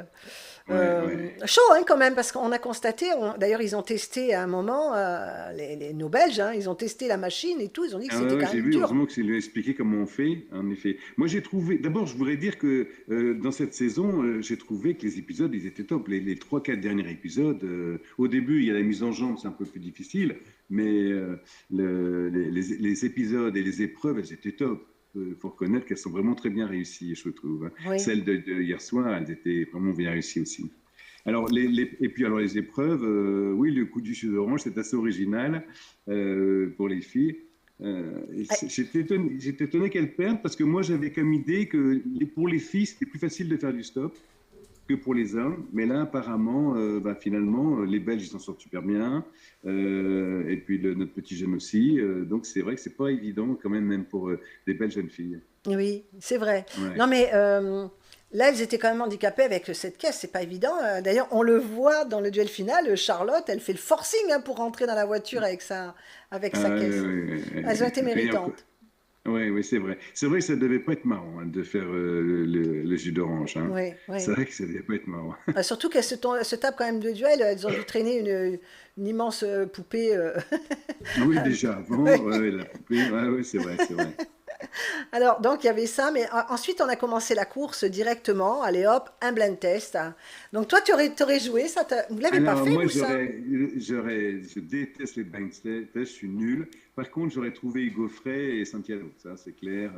Ouais, ouais. Chaud hein, quand même, parce qu'on a constaté, d'ailleurs ils ont testé à un moment, nos Belges, hein, ils ont testé la machine et tout, ils ont dit que Ah ouais, c'était ouais, quand j'ai même vu, dur. heureusement que c'est lui expliqué comment on fait, en effet. Moi, j'ai trouvé, d'abord, je voudrais dire que dans cette saison, j'ai trouvé que les épisodes, ils étaient top. Les 3-4 derniers épisodes, au début, il y a la mise en jambe, c'est un peu plus difficile, mais les épisodes et les épreuves, elles étaient top. Il faut reconnaître qu'elles sont vraiment très bien réussies, je trouve, hein. Oui, Celles de hier soir, elles étaient vraiment bien réussies aussi. Alors, et puis alors les épreuves, oui, le coup du jus d'orange, c'est assez original pour les filles. J'étais étonné qu'elles perdent parce que moi j'avais comme idée que pour les filles c'était plus facile de faire du stop que pour les hommes. Mais là apparemment, bah, finalement, les Belges ils s'en sortent super bien. Et puis notre petit jeune aussi. Donc c'est vrai que c'est pas évident quand même, même pour des belles jeunes filles. oui, c'est vrai. Ouais. Non mais là, ils étaient quand même handicapés avec cette caisse, c'est pas évident. D'ailleurs, on le voit dans le duel final, Charlotte, elle fait le forcing hein, pour rentrer dans la voiture avec sa caisse. Elles ont été Et encore, méritantes. ouais, oui, c'est vrai. C'est vrai que ça devait pas être marrant, hein, de faire le jus d'orange, hein. Oui, C'est oui. vrai que ça devait pas être marrant. Surtout qu'elles se tapent quand même de duel. Elles ont dû traîner une immense poupée. Oui, déjà avant, Ouais. ouais, ouais, la poupée, ouais, ouais, c'est vrai, c'est vrai. Alors, donc, il y avait ça. Mais ensuite, on a commencé la course directement. Allez hop, un blind test. Donc, toi, t'aurais joué ça. Vous l'avez pas Alors, fait, moi, vous, ça? je déteste les blind tests, je suis nul. Par contre, j'aurais trouvé Hugo Frey et Santiago, ça, c'est clair.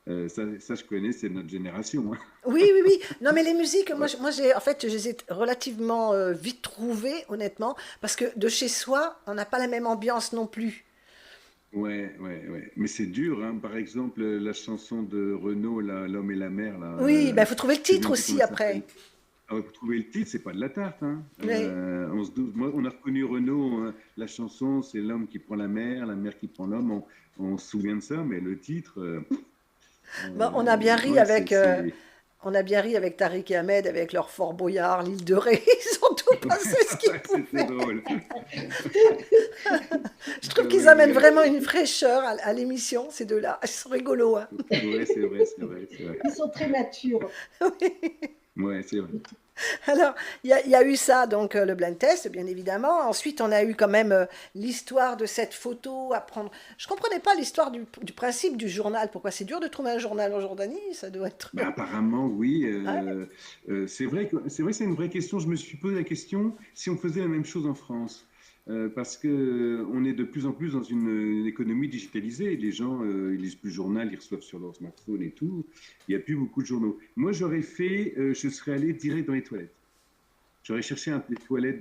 Ça, je connais, c'est notre génération, hein. Oui, oui, oui. Non, mais les musiques, Ouais, en fait, je les ai relativement vite trouvées, honnêtement, parce que de chez soi, on n'a pas la même ambiance non plus. ouais, ouais, ouais. Mais c'est dur, hein. Par exemple, la chanson de Renaud, là, L'homme et la mer, là, Oui, ben, faut trouver le je ne sais titre même plus comment aussi elle s'appelle. après. Alors, pour trouver le titre, c'est pas de la tarte, hein. Oui, Moi, on a reconnu Renaud, la chanson, c'est l'homme qui prend la mer qui prend l'homme. On se souvient de ça, mais le titre, bon, on a bien ri ouais, avec, on a bien ri avec Tariq et Ahmed, avec leur Fort Boyard, l'île de Ré. Ils ont tout passé ce qu'ils ouais, c'était pouvaient. drôle. Je trouve qu'ils Ouais, amènent ouais, vraiment une fraîcheur à l'émission, ces deux-là. Ils sont rigolos, hein. ouais, c'est vrai, c'est vrai, c'est vrai. Ils sont très matures. Ouais, c'est vrai. Alors, il y a eu ça, donc le blind test, bien évidemment. Ensuite, on a eu quand même l'histoire de cette photo à prendre. Je comprenais pas l'histoire du principe du journal. Pourquoi c'est dur de trouver un journal en Jordanie? Ça doit être. Bah, apparemment, oui. Ah, C'est vrai, c'est une vraie question. Je me suis posé la question si on faisait la même chose en France. Parce que on est de plus en plus dans une économie digitalisée. Les gens, ils lisent plus le journal, ils reçoivent sur leur smartphone et tout. Il n'y a plus beaucoup de journaux. Moi, je serais allé direct dans les toilettes. J'aurais cherché des toilettes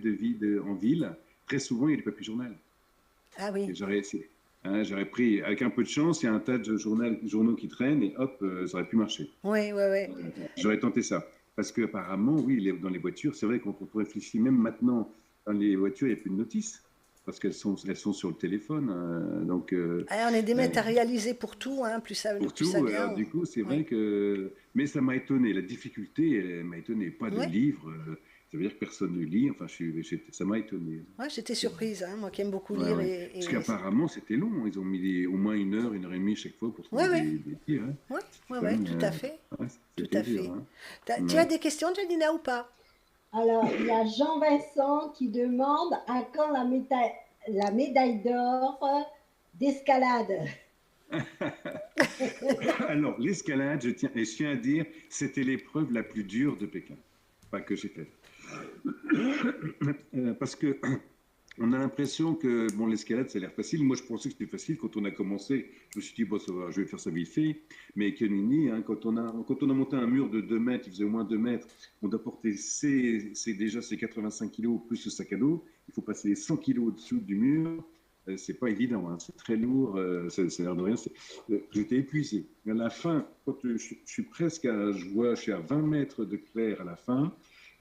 en ville. Très souvent, il n'y a pas plus de journal. ah Et oui, j'aurais pris, avec un peu de chance, il y a un tas de journaux qui traînent et hop, ça aurait pu marcher. oui, oui, oui. J'aurais tenté ça. Parce qu'apparemment, oui, dans les voitures, c'est vrai, quand on réfléchit, même maintenant, dans les voitures, il n'y a plus de notices. parce elles sont sur le téléphone. Donc, Ah, on est euh, dématérialisé pour tout, hein, pour plus ça tout, vient. alors du coup, c'est Oui, vrai que. Mais ça m'a étonné, la difficulté, elle m'a étonné. Pas de oui, livre, ça veut dire que personne ne lit. Enfin, ça m'a étonné. ouais, j'étais C'est vrai. surprise, hein, moi qui aime beaucoup Ouais, lire ouais. Parce qu'apparemment, c'était long. Ils ont mis au moins une heure et demie chaque fois pour Oui, trouver oui, des livres, hein. oui, C'est oui, quand oui, même. tout à fait, Ouais, tout c'était à dur, fait. hein. Tu as Ouais. des questions, Janina, ou pas? Alors, il y a Jean-Vincent qui demande à quand la médaille d'or d'escalade. Alors, l'escalade, je tiens à dire, c'était l'épreuve la plus dure de Pékin, pas que j'ai faite. Parce que on a l'impression que bon, l'escalade, ça a l'air facile. Moi, je pensais que c'était facile quand on a commencé. Je me suis dit, bon, ça va, je vais faire ça vite fait. Mais Kenini, hein, quand on a monté un mur de 2 mètres, il faisait au moins 2 mètres, on doit porter déjà ses 85 kilos plus le sac à dos. Il faut passer les 100 kilos au-dessous du mur. C'est pas évident, hein, c'est très lourd, ça a l'air de rien. J'étais épuisé. À la fin, quand je suis presque je suis à 20 mètres de clair à la fin.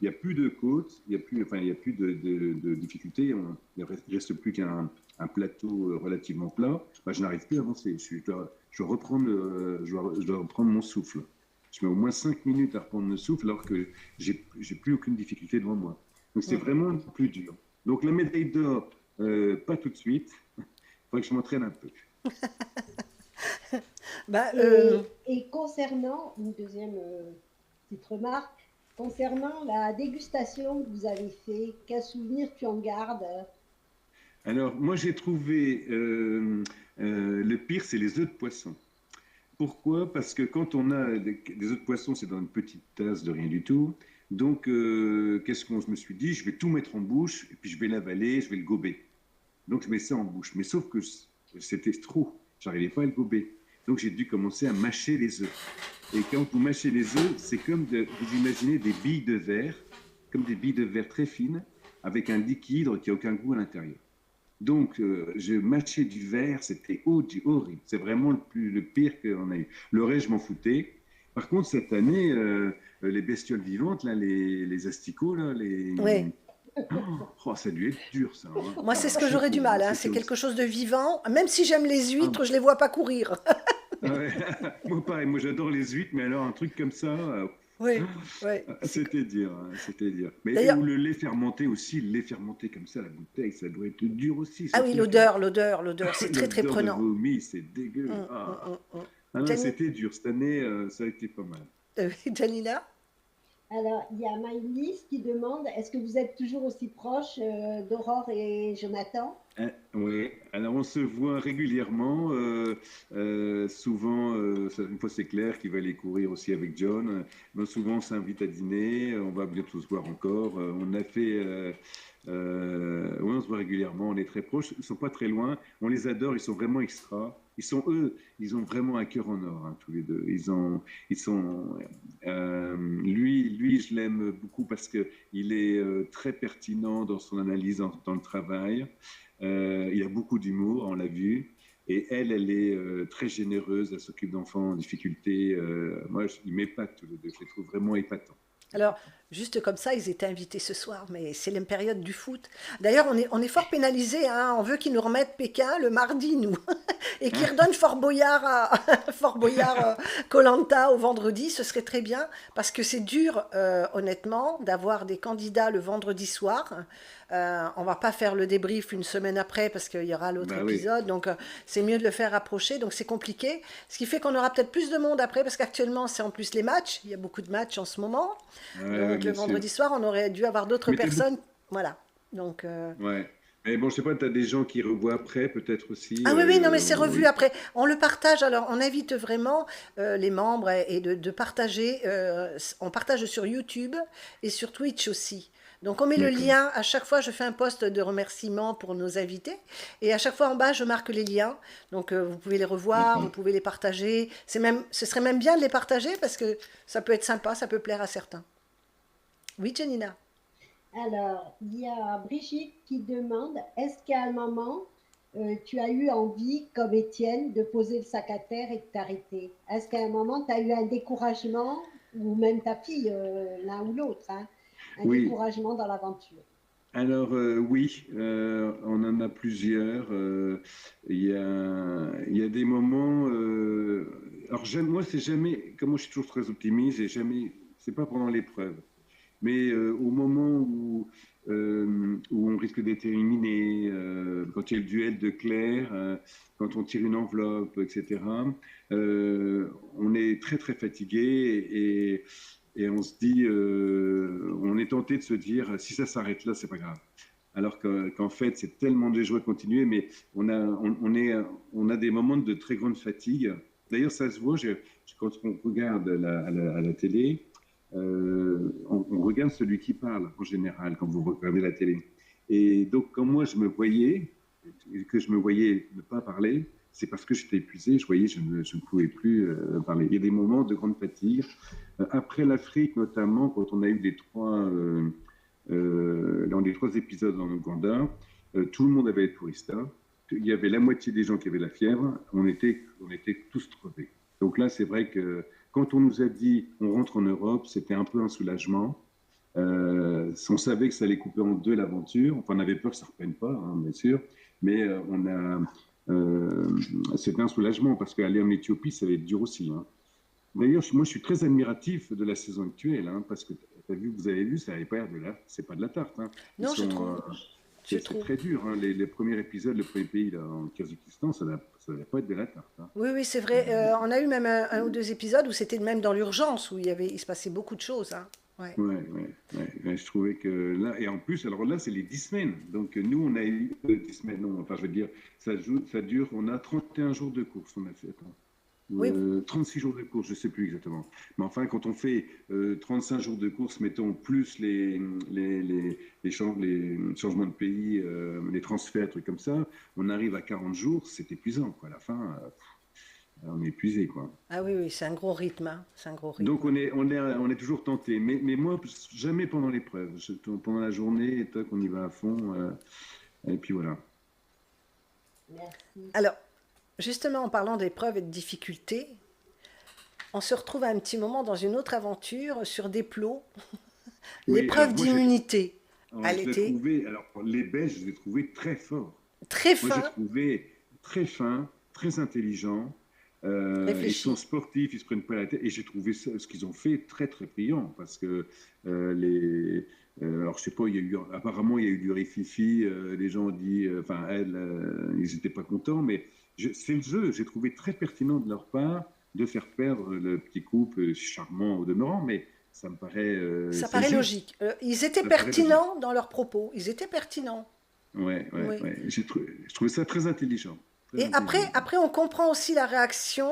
Il n'y a plus de côte, il y a plus de difficultés. Il ne reste plus qu'un plateau relativement plat. Bah, je n'arrive plus à avancer. Je dois reprendre mon souffle. Je mets au moins 5 minutes à reprendre le souffle alors que j'ai plus aucune difficulté devant moi. Donc c'est Mhm. vraiment plus dur. Donc la médaille d'or, pas tout de suite. Il faudrait que je m'entraîne un peu. Bah, Et concernant, une deuxième petite remarque, concernant la dégustation que vous avez fait, quel souvenir tu en gardes? Alors moi j'ai trouvé le pire, c'est les œufs de poisson. Pourquoi? Parce que quand on a des œufs de poisson, c'est dans une petite tasse de rien du tout. Donc, qu'est-ce qu'on je me suis dit? Je vais tout mettre en bouche et puis je vais l'avaler, je vais le gober. Donc, je mets ça en bouche. Mais sauf que c'était trop. J'arrivais pas à le gober. Donc, j'ai dû commencer à mâcher les œufs. Et quand vous mâchez les œufs, c'est comme vous imaginez des billes de verre, comme des billes de verre très fines, avec un liquide qui n'a aucun goût à l'intérieur. Donc, je mâchais du verre, c'était horrible. C'est vraiment le pire qu'on a eu. Le reste, je m'en foutais. Par contre, cette année, les bestioles vivantes, là, les asticots, là, ouais. oh, ça a dû être dur, ça, hein. Moi, c'est ce que Arracher j'aurais du mal, hein. C'est c'était quelque aussi. chose de vivant. Même si j'aime les Ah, huîtres, je les vois pas courir. ah ouais. Moi, pareil, moi, j'adore les huîtres, mais alors, un truc comme ça, Oui, oui. c'était dur, hein, c'était dur. Mais D'ailleurs, ou le lait fermenté aussi, le lait fermenté comme ça, la bouteille, ça doit être dur aussi, ce ah oui, truc, hein. l'odeur, c'est très très L'odeur de prenant. vomi, c'est dégueu. Hum, hum, Ah. hum, hum. Ah non, Jani- c'était dur. Cette année, ça a été pas mal. Janina? Alors, il y a Maïlis qui demande, est-ce que vous êtes toujours aussi proches d'Aurore et Jonathan? Oui, alors on se voit régulièrement. Souvent, une fois c'est clair qu'il va aller courir aussi avec John. Mais souvent, on s'invite à dîner. On va bientôt se voir encore. On a fait. Oui, on se voit régulièrement. On est très proches. Ils sont pas très loin. On les adore. Ils sont vraiment extra. Ils ont vraiment un cœur en or, hein, tous les deux. Ils sont. Lui, je l'aime beaucoup parce que il est très pertinent dans son analyse, dans le travail. Il a beaucoup d'humour, on l'a vu. Et elle est très généreuse, elle s'occupe d'enfants en difficulté. Moi, il m'épate tous les deux, je les trouve vraiment épatants. Alors, juste comme ça, ils étaient invités ce soir, mais c'est la période du foot. D'ailleurs, on est fort pénalisés, hein. On veut qu'ils nous remettent Pékin le mardi, nous. Et qu'ils redonnent Fort Boyard à Fort Boyard koh au vendredi, ce serait très bien. Parce que c'est dur, honnêtement, d'avoir des candidats le vendredi soir. On va pas faire le débrief une semaine après parce qu'il y aura l'autre Bah oui, épisode. Donc, c'est mieux de le faire approcher. Donc, c'est compliqué. Ce qui fait qu'on aura peut-être plus de monde après parce qu'actuellement, c'est en plus les matchs. Il y a beaucoup de matchs en ce moment. ouais, Donc le bien sûr. vendredi soir, on aurait dû avoir d'autres Mais t'as personnes. beaucoup. Voilà. Donc, Ouais. Mais bon, je sais pas, tu as des gens qui revoient après, peut-être aussi. ah oui, oui, non, mais c'est revu après. On le partage. Alors, on invite vraiment les membres de partager. On partage sur YouTube et sur Twitch aussi. Donc, on met le D'accord. lien. À chaque fois, je fais un post de remerciement pour nos invités. Et à chaque fois, en bas, je marque les liens. Donc, vous pouvez les revoir, vous D'accord. pouvez les partager. Ce serait même bien de les partager parce que ça peut être sympa, ça peut plaire à certains. Oui, Janina. Alors, il y a Brigitte qui demande, est-ce qu'à un moment, tu as eu envie, comme Étienne, de poser le sac à terre et de t'arrêter? Est-ce qu'à un moment, tu as eu un découragement, ou même ta fille, l'un ou l'autre, hein, un Oui, découragement dans l'aventure? Alors oui, on en a plusieurs. Il y a des moments. Alors moi, c'est jamais. Comme moi, je suis toujours très optimiste. J'ai jamais. C'est pas pendant l'épreuve, mais au moment où on risque d'être éliminé, quand il y a le duel de Claire, quand on tire une enveloppe, etc. On est très très fatigué et on se dit, on est tenté de se dire, si ça s'arrête là, c'est pas grave. Alors qu'en fait, c'est tellement de joie de continuer, mais on a des moments de très grande fatigue. D'ailleurs, ça se voit quand on regarde à la télé, on regarde celui qui parle en général quand vous regardez la télé. Et donc, quand moi je me voyais, que je me voyais ne pas parler, c'est parce que j'étais épuisé, je voyais, je ne pouvais plus parler. Il y a des moments de grande fatigue. Après l'Afrique, notamment, quand on a eu dans les 3 épisodes en Ouganda, tout le monde avait le tourista. Il y avait la moitié des gens qui avaient la fièvre. On était tous crevés. Donc là, c'est vrai que quand on nous a dit on rentre en Europe, c'était un peu un soulagement. On savait que ça allait couper en deux l'aventure. Enfin, on avait peur que ça ne reprenne pas, hein, bien sûr. Mais c'était un soulagement parce qu'aller en Éthiopie, ça va être dur aussi. Hein. D'ailleurs, moi, je suis très admiratif de la saison actuelle, hein, parce que vous avez vu, ça n'avait pas l'air c'est pas de la tarte. Hein. Non, je trouve. Je C'est trouve. très dur. Hein. Les premiers épisodes, le premier pays là, en Kazakhstan, ça va pas être de la tarte. Hein. Oui, oui, c'est vrai. On a eu même un ou deux épisodes où c'était même dans l'urgence, où il se passait beaucoup de choses. Hein. Ouais. Ouais, je trouvais que là, et en plus, alors là, c'est les 10 semaines. Donc nous, on a eu 10 semaines, non, enfin, je veux dire, ça dure, on a 31 jours de course, on a fait. Attends. Oui, 36 jours de course, je ne sais plus exactement. Mais enfin, quand on fait 35 jours de course, mettons, plus les changements de pays, les transferts, trucs comme ça, on arrive à 40 jours, c'est épuisant. Quoi. À la fin, on est épuisé. Quoi. ah oui, oui, c'est un gros rythme. Hein. C'est un gros Donc, rythme. on est toujours tenté. Mais moi, jamais pendant l'épreuve. Pendant la journée, toc, on y va à fond. Et puis voilà. Merci. Alors, justement, en parlant d'épreuves et de difficultés, on se retrouve à un petit moment dans une autre aventure sur des plots, Oui, l'épreuve alors moi, d'immunité. ouais, Elle je l'ai était trouvé. Alors, les Belges, je les ai trouvés très forts. très Moi, j'ai fin, trouvé très fin, très intelligent. Ils sont réfléchie. sportifs, ils se prennent pas la tête. Et j'ai trouvé ce qu'ils ont fait très très brillant parce que alors je sais pas, apparemment il y a eu du rififi. Les gens ont dit, enfin elles, ils n'étaient pas contents, mais c'est le jeu. J'ai trouvé très pertinent de leur part de faire perdre le petit couple charmant au demeurant, mais ça me paraît, Ça c'est paraît juste, logique. Ils étaient ça me paraît logique. pertinents dans leurs propos. Ils étaient pertinents. Oui. Je trouvais ça très intelligent, très Et après, intelligent. après, on comprend aussi la réaction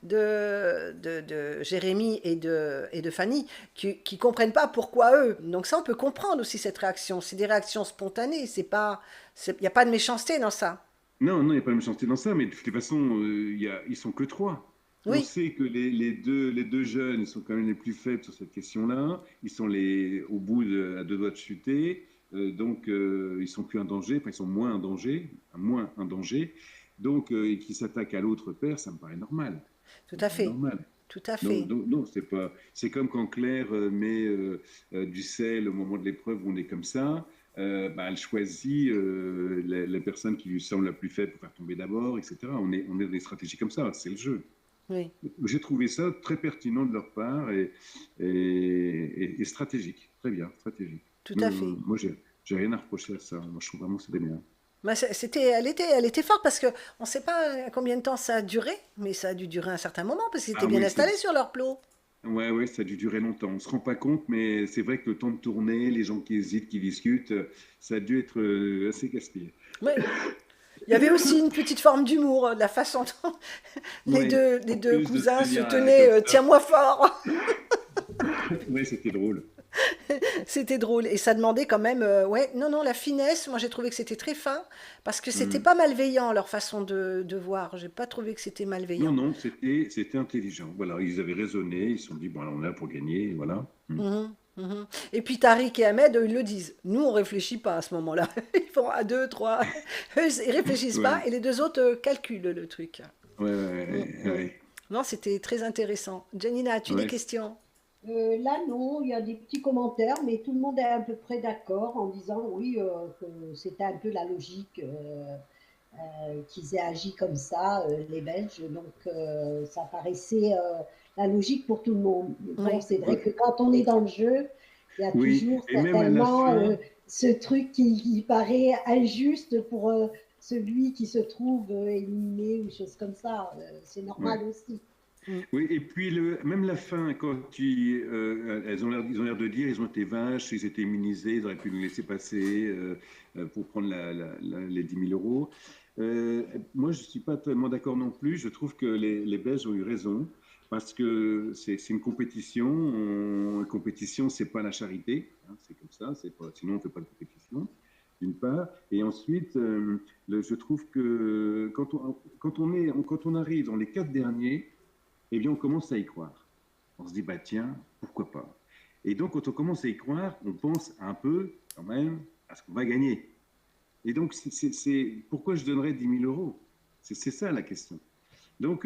de Jérémy et de Fanny, qui ne comprennent pas pourquoi eux. Donc ça, on peut comprendre aussi cette réaction. C'est des réactions spontanées. Il n'y a pas de méchanceté dans ça. Non, non, il n'y a pas de méchanceté dans ça, mais de toute façon, ils sont que 3. On Oui, sait que les deux jeunes, ils sont quand même les plus faibles sur cette question-là. Ils sont au bout à 2 doigts de chuter, donc ils sont plus un danger, enfin ils sont moins un danger, moins un danger. Donc, et qui s'attaquent à l'autre père, ça me paraît normal. tout Ça me à paraît fait. normal. Tout à Donc, fait. non, c'est pas. C'est comme quand Claire met du sel au moment de l'épreuve où on est comme ça. Bah, elle choisit la personne qui lui semble la plus faible pour faire tomber d'abord, etc. On est dans des stratégies comme ça, c'est le jeu. Oui, J'ai trouvé ça très pertinent de leur part et stratégique, très bien, stratégique. tout à fait. Moi, j'ai rien à reprocher à ça. Moi, je trouve vraiment que c'était bien. Mais elle était forte parce que on ne sait pas combien de temps ça a duré, mais ça a dû durer un certain moment parce qu'ils étaient Ah bien oui, installés sur leur plot. ouais, ça a dû durer longtemps. On se rend pas compte, mais c'est vrai que le temps de tourner, les gens qui hésitent, qui discutent, ça a dû être assez casse-pied. Oui. Il y avait aussi une petite forme d'humour, de la façon dont Oui, les en deux plus de se cousins se tenir tenaient comme ça. tiens-moi fort. Oui, c'était drôle. C'était drôle et ça demandait quand même ouais, non non, la finesse, moi j'ai trouvé que c'était très fin parce que c'était Hmm. pas malveillant leur façon de voir, j'ai pas trouvé que c'était Non, malveillant. non, c'était intelligent. Voilà, ils avaient raisonné, ils se sont dit, bon, alors, on est là pour gagner, voilà. Hmm. Mhm, mhm. Et puis Tariq et Ahmed, eux, ils le disent. Nous, on réfléchit pas à ce moment-là. Ils font à deux, trois. Eux, ils réfléchissent Ouais, pas et les deux autres calculent le truc. ouais, Mm, ouais, mm. ouais. Non, c'était très intéressant. Janina, as-tu des Ouais. questions? Là, non, il y a des petits commentaires, mais tout le monde est à peu près d'accord en disant oui, que c'était un peu la logique qu'ils aient agi comme ça, les Belges. Donc, ça paraissait la logique pour tout le monde. Mais bon, Oui. c'est vrai que quand on est dans le jeu, il y a Oui, toujours et même à la certainement fin, ce truc qui paraît injuste pour celui qui se trouve éliminé ou chose comme ça. C'est ouais. normal aussi. Mm. Oui, et puis même la fin, quand ils ont l'air de dire, ils ont été vaches, ils étaient immunisés, ils auraient pu nous laisser passer pour prendre les 10 000 euros. Moi, je ne suis pas tellement d'accord non plus. Je trouve que les Belges ont eu raison parce que c'est une compétition. Une compétition, c'est pas la charité, hein, c'est comme ça. C'est pas, sinon, on ne fait pas de compétition. D'une part, et ensuite, je trouve que quand on arrive dans les 4 derniers, eh bien, on commence à y croire. On se dit, bah tiens, pourquoi pas. Et donc, quand on commence à y croire, on pense un peu, quand même, à ce qu'on va gagner. Et donc, pourquoi je donnerais 10 000 euros? C'est ça la question. Donc,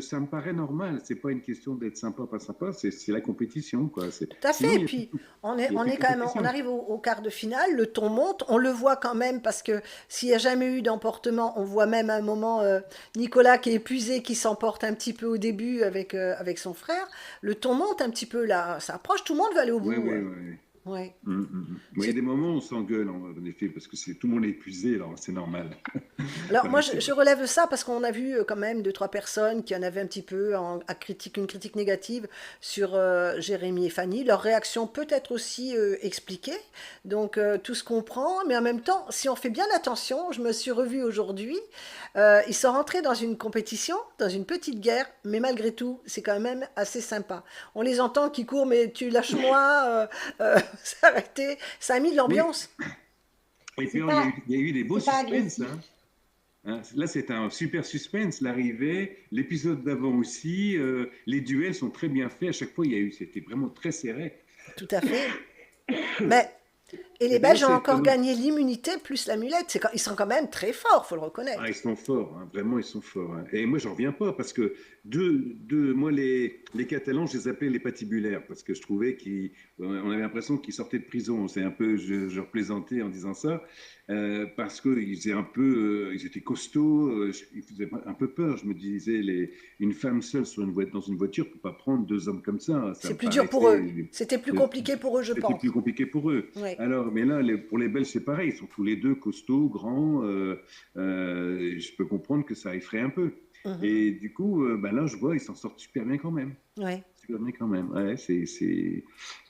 ça me paraît normal. C'est pas une question d'être sympa, pas sympa. C'est la compétition, quoi. Tout à fait. Sinon, Et puis, il y a on plus est de quand même, on compétition. arrive au quart de finale, le ton monte, on le voit quand même parce que s'il n'y a jamais eu d'emportement, on voit même à un moment Nicolas qui est épuisé, qui s'emporte un petit peu au début avec son frère. Le ton monte un petit peu là, ça approche, tout le monde va aller au Oui, bout. oui, oui. Ouais. Il y a C'est des moments où on s'engueule, en effet, parce que tout le monde est épuisé, alors c'est normal. Alors moi, Ouais, c'est je vrai. relève ça parce qu'on a vu quand même deux, trois personnes qui en avaient un petit peu une critique négative sur Jérémy et Fanny. Leur réaction peut être aussi expliquée, donc tout se comprend, mais en même temps, si on fait bien attention, je me suis revue aujourd'hui, ils sont rentrés dans une compétition, dans une petite guerre, mais malgré tout, c'est quand même assez sympa. On les entend qui courent, mais tu lâches moi, s'arrêter, ça a mis de Oui, l'ambiance. et puis C'est il y a pas, eu, il y a eu des beaux c'est pas suspens, agressif. hein. Là, c'est un super suspense, l'arrivée, l'épisode d'avant aussi. Les duels sont très bien faits. À chaque fois, c'était vraiment très serré. Tout à fait. Mais et Et les d'ailleurs, Belges ont c'est encore gagné l'immunité plus l'amulette. Ils sont quand même très forts, faut le ils reconnaître. sont forts, hein, vraiment, ils sont forts, hein. Et moi, j'en reviens pas parce que moi, les Catalans, je les appelais les patibulaires parce que je trouvais on avait l'impression qu'ils sortaient de prison. C'est un peu, je replaisantais en disant ça parce qu'ils étaient ils étaient costauds, ils faisaient un peu peur. Je me disais, une femme seule dans une voiture ne peut pas prendre deux hommes comme ça C'est me plus dur pour eux. paraissait, C'était plus compliqué pour eux, je c'était plus pense. compliqué pour eux. Oui. Alors, mais là, pour les Belges, c'est pareil. Ils sont tous les deux costauds, grands. Je peux comprendre que ça effraie un peu. Mhm. Et du coup, ben là, je vois, ils s'en sortent super bien quand même. Ouais. Super bien quand même. Ouais,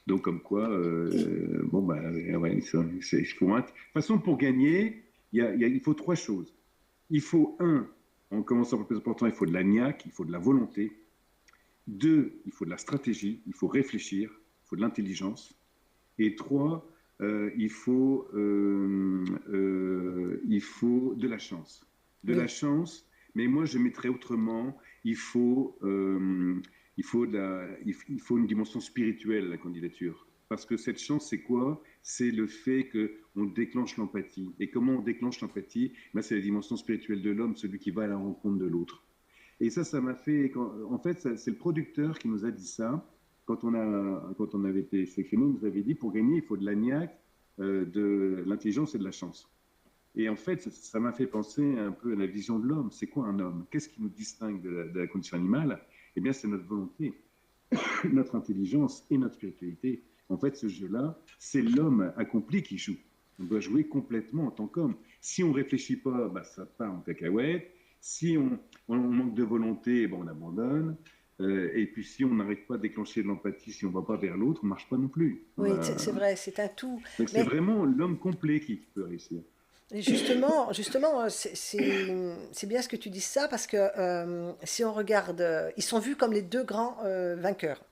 Donc, comme quoi, Et- bon, bah, ouais, il faut de toute façon, pour gagner, il faut 3 choses. Il faut, en commençant par le plus important, il faut de la niaque, il faut de la volonté. 2, il faut de la stratégie, il faut réfléchir, il faut de l'intelligence. Et 3, il faut de la chance. De la oui. chance, mais moi je mettrais autrement, il faut une dimension spirituelle à la candidature. Parce que cette chance, c'est quoi? C'est le fait qu'on déclenche l'empathie. Et comment on déclenche l'empathie? Ben, c'est la dimension spirituelle de l'homme, celui qui va à la rencontre de l'autre. Et ça m'a fait. En fait, c'est le producteur qui nous a dit ça. Quand on avait été sélectionné, il nous avait dit pour gagner, il faut de la niaque, de l'intelligence et de la chance. Et en fait, ça m'a fait penser un peu à la vision de l'homme. C'est quoi un homme? Qu'est-ce qui nous distingue de la condition animale? Eh bien, c'est notre volonté, notre intelligence et notre spiritualité. En fait, ce jeu-là, c'est l'homme accompli qui joue. On doit jouer complètement en tant qu'homme. Si on ne réfléchit pas, bah, ça part en cacahuète. Si on manque de volonté, bah, on abandonne. Et puis si on n'arrive pas à déclencher de l'empathie, si on ne va pas vers l'autre, on ne marche pas non plus. Oui, c'est vrai, c'est un tout. Donc c'est Mais vraiment l'homme complet qui peut réussir. justement, c'est bien ce que tu dis ça parce que si on regarde, ils sont vus comme les deux grands vainqueurs.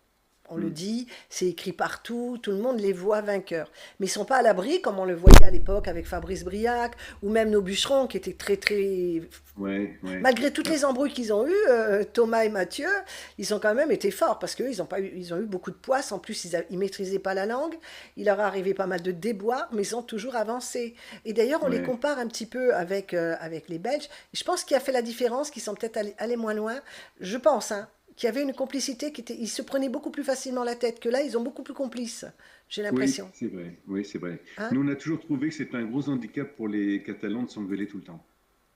On le Mm. dit, c'est écrit partout, tout le monde les voit vainqueurs. Mais ils ne sont pas à l'abri, comme on le voyait à l'époque avec Fabrice Briac, ou même nos bûcherons, qui étaient très, très... Ouais, ouais. Malgré toutes les embrouilles qu'ils ont eues, Thomas et Mathieu, ils ont quand même été forts, parce qu'eux, ils ont eu beaucoup de poisse, en plus, ils ne maîtrisaient pas la langue, il leur est arrivé pas mal de déboires, mais ils ont toujours avancé. Et d'ailleurs, on les Ouais. compare un petit peu avec les Belges. Et je pense qu'il a fait la différence, qu'ils sont peut-être allés moins loin, je pense, hein, qui avaient une complicité ils se prenaient beaucoup plus facilement la tête que là, ils ont beaucoup plus complices, j'ai Oui, l'impression. c'est vrai. Oui, c'est vrai. Hein? Nous, on a toujours trouvé que c'était un gros handicap pour les Catalans de s'engueuler tout le temps.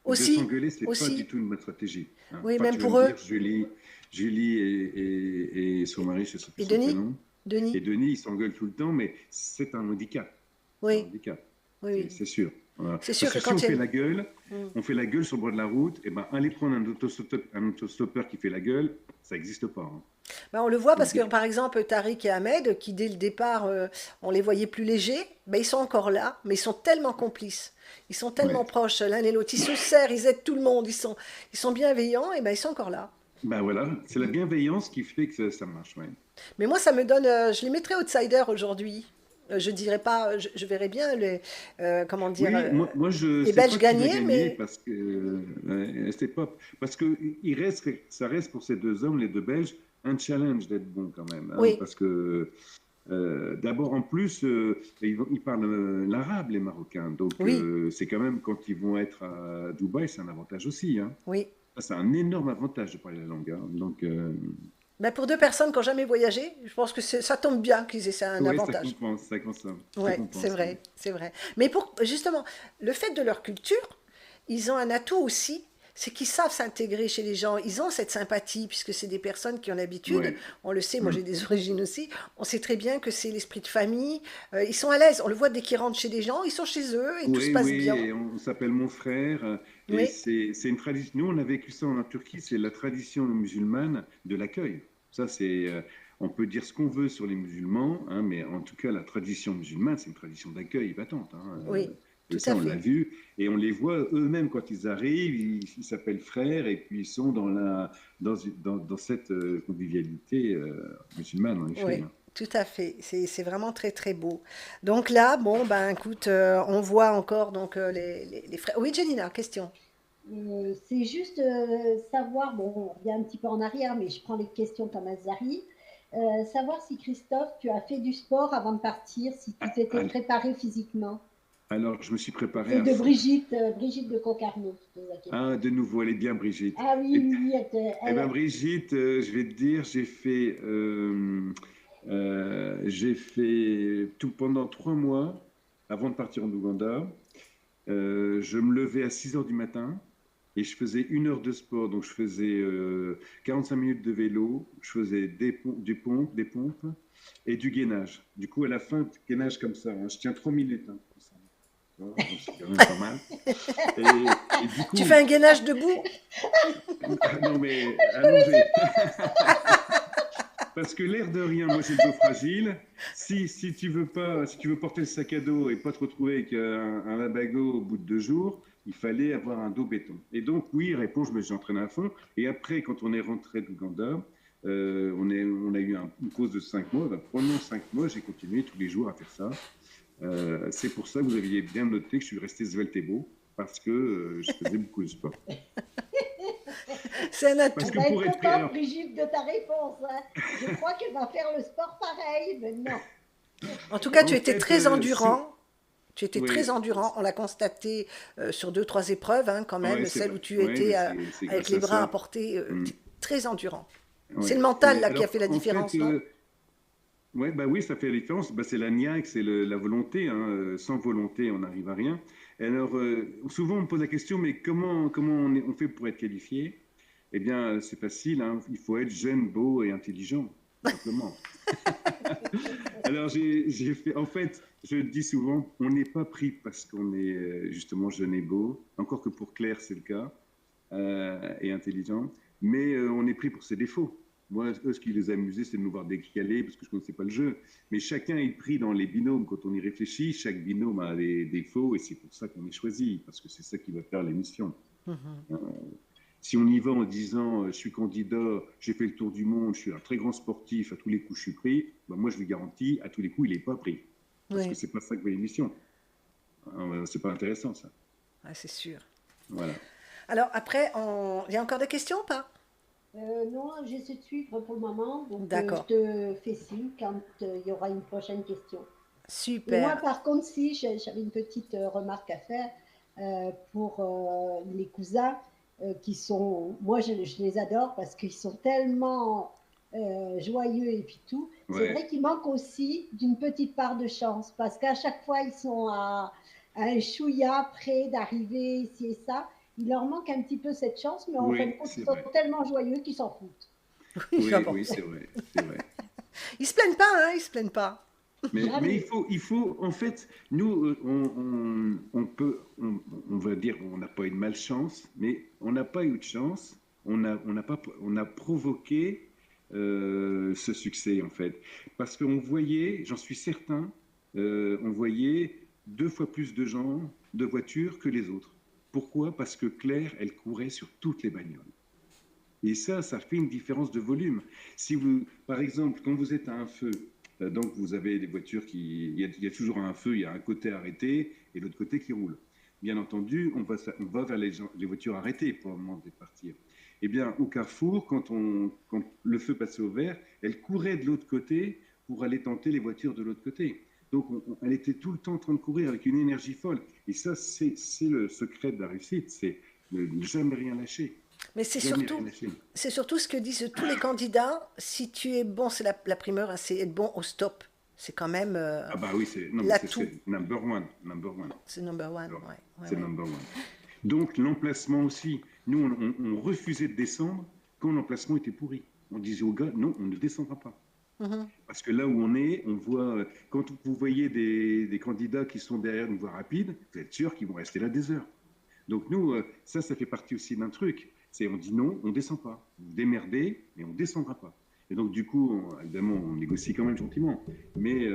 De Aussi, s'engueuler, c'est pas du aussi, tout une bonne stratégie, hein. oui, Enfin, même tu vas me pour eux. dire, Julie et son mari, je ne sais plus Et son Denis? prénom, et Denis? Denis, ils s'engueulent tout le temps, mais c'est un handicap. C'est un Oui, handicap, oui, oui. c'est sûr. Voilà. C'est sûr Parce que que si on quand il y a fait une... la gueule, Hmm. on fait la gueule sur le bord de la route, et ben aller prendre un autostoppeur qui fait la gueule, ça n'existe pas, hein. Ben, on le voit parce que, Donc, par exemple, Tariq et Ahmed, qui dès le départ, on les voyait plus légers, ben, ils sont encore là, mais ils sont tellement complices. Ils sont tellement ouais. proches l'un et l'autre. Ils se serrent, ils aident tout le monde, ils sont bienveillants, et ben, ils sont encore là. Ben voilà, c'est la bienveillance qui fait que ça marche, ouais. Mais moi, ça me donne. Je les mettrais outsider aujourd'hui. Je dirais pas. Je verrais bien comment dire, Oui, moi je les sais Belges pas qui va gagner, gagner mais parce que c'est pas parce que ça reste pour ces deux hommes, les deux Belges, un challenge d'être bon quand même, hein, oui, parce que d'abord en plus ils parlent l'arabe les Marocains, donc oui, c'est quand même quand ils vont être à Dubaï, c'est un avantage aussi, hein. oui. Ça, c'est un énorme avantage de parler la langue, hein. Donc Ben, pour deux personnes qui n'ont jamais voyagé, je pense que ça tombe bien qu'ils aient ça un ouais, avantage. ça Ouais, c'est compense, oui. vrai, c'est vrai. Mais pour justement, le fait de leur culture, ils ont un atout aussi, c'est qu'ils savent s'intégrer chez les gens. Ils ont cette sympathie, puisque c'est des personnes qui ont l'habitude, Ouais. on le sait, moi Mm. j'ai des origines aussi, on sait très bien que c'est l'esprit de famille. Ils sont à l'aise, on le voit dès qu'ils rentrent chez des gens, ils sont chez eux et tout se Oui, passe oui, bien. et on s'appelle mon frère, et Oui, c'est une tradition. Nous, on a vécu ça en Turquie, c'est la tradition musulmane de l'accueil. Ça, on peut dire ce qu'on veut sur les musulmans, hein, mais en tout cas, la tradition musulmane, c'est une tradition d'accueil épatante, hein. oui, Et tout ça, à on l'a fait. vu, et on les voit eux-mêmes quand ils arrivent, ils s'appellent frères, et puis ils sont dans cette convivialité musulmane, en effet, Oui, hein. tout à fait. C'est vraiment très très beau. Donc là, bon, ben écoute, on voit encore donc les frères. Oui, Janina, question. C'est juste savoir, bon, on revient un petit peu en arrière, mais je prends les questions comme elles arrivent. Savoir si Christophe, tu as fait du sport avant de partir, si tu t'étais Ah, préparé physiquement. alors, je me suis préparé C'est à de fond. Brigitte, Brigitte de Concarneau qui pose la question. Ah, de nouveau, elle est bien, Brigitte. Ah oui, oui, oui, Eh ben, Brigitte, je vais te dire, j'ai fait tout pendant 3 mois avant de partir en Ouganda. Je me levais à 6 heures du matin et je faisais 1 heure de sport. Donc, je faisais 45 minutes de vélo, je faisais des pompes et du gainage. Du coup, à la fin, gainage comme ça, hein, je tiens 3 minutes, hein, comme ça. Tu vois, donc c'est quand même pas mal. Et du Tu fais coup, un gainage debout? non mais allongé. Parce que l'air de rien, moi j'ai le dos fragile. Si tu veux pas, si tu veux porter le sac à dos et pas te retrouver avec un labago au bout de 2 jours, il fallait avoir un dos béton. Et donc oui, répond, je me suis entraîné à fond. Et après, quand on est rentré d'Ouganda, on a eu une pause de 5 mois. Ben, pendant 5 mois, j'ai continué tous les jours à faire ça. C'est pour ça que vous aviez bien noté que je suis resté svelte et beau, parce que je faisais beaucoup de sport. C'est un Parce atout. Elle que va pour être être prêt, contente, alors, Brigitte, de ta réponse, hein. Je crois qu'elle va faire le sport pareil, mais non. En tout cas, tu en étais fait, très endurant. Tu étais très oui, endurant. On l'a constaté sur deux, trois épreuves, hein, quand ouais, même. c'est Celle vrai. où tu Ouais, étais mais c'est avec grâce les à bras à ça. portée. Mm, Très endurant. C'est ouais. le mental Et là qui a alors, fait la en fait, différence, non? ouais, bah oui, ça fait la différence. Bah, c'est la niaque, c'est la volonté, hein. Sans volonté, on n'arrive à rien. Et alors, souvent, on me pose la question, mais comment on fait pour être qualifié? Eh bien, c'est facile, hein. Il faut être jeune, beau et intelligent, tout simplement. Alors, j'ai fait, en fait, je dis souvent, on n'est pas pris parce qu'on est justement jeune et beau, encore que pour Claire, c'est le cas, et intelligent, mais on est pris pour ses défauts. Moi, eux, ce qui les a amusés, c'est de nous voir décaler parce que je ne connaissais pas le jeu. Mais chacun est pris dans les binômes. Quand on y réfléchit, chaque binôme a des défauts et c'est pour ça qu'on est choisi, parce que c'est ça qui va faire l'émission. Mhm. Si on y va en disant je suis candidat, j'ai fait le tour du monde, je suis un très grand sportif, à tous les coups je suis pris, ben moi je vous garantis, à tous les coups il n'est pas pris. Parce que Oui, c'est pas ça que veut l'émission. C'est pas intéressant ça. ouais, c'est sûr. Voilà. Alors après, il y a encore des questions ou pas? Non, j'essaie de suivre pour le moment, donc je D'accord. te fais signe quand il y aura une prochaine question. Et moi, Super. par contre, si j'avais une petite remarque à faire pour les cousins, qui sont, moi je les adore parce qu'ils sont tellement joyeux et puis tout. C'est Ouais. vrai qu'il manque aussi d'une petite part de chance parce qu'à chaque fois ils sont à un chouïa près d'arriver ici et ça. Il leur manque un petit peu cette chance, mais en fin de Oui, compte, ils c'est sont vrai. tellement joyeux qu'ils s'en foutent. Oui, ah Oui, bon. oui, c'est vrai, c'est vrai. Ils se plaignent pas, hein, ils se plaignent pas. Mais Jamais. il faut, en fait, nous, on peut, on va dire, on n'a pas eu de malchance, mais on n'a pas eu de chance. On a provoqué ce succès, en fait, parce qu'on voyait, j'en suis certain, on voyait 2 fois plus de gens, de voitures que les autres. Pourquoi? Parce que Claire, elle courait sur toutes les bagnoles. Et ça fait une différence de volume. Si vous, par exemple, quand vous êtes à un feu, donc vous avez des voitures qui, il y a toujours un feu, il y a un côté arrêté et l'autre côté qui roule. Bien entendu, on va vers les voitures arrêtées pour le moment de partir. Eh bien, au carrefour, quand le feu passait au vert, elle courait de l'autre côté pour aller tenter les voitures de l'autre côté. Donc, elle était tout le temps en train de courir avec une énergie folle. Et ça, c'est le secret de la réussite, c'est ne jamais rien lâcher. Mais Jamais rien lâcher. c'est surtout ce que disent tous les candidats. Si tu es bon, c'est la primeur, hein, c'est être bon au stop. C'est quand même Ah bah oui, c'est non mais l'atout. c'est number one, number one. C'est number one, Alors, ouais, ouais, c'est ouais. number one. Donc l'emplacement aussi. Nous, on refusait de descendre quand l'emplacement était pourri. On disait aux gars, non, on ne descendra pas. Mhm. Parce que là où on est, on voit, quand vous voyez des candidats qui sont derrière une voie rapide, vous êtes sûr qu'ils vont rester là des heures. Donc nous, ça fait partie aussi d'un truc. C'est on dit non, on descend pas. Vous démerdez, mais on descendra pas. Et donc du coup, évidemment, on négocie quand même gentiment. Mais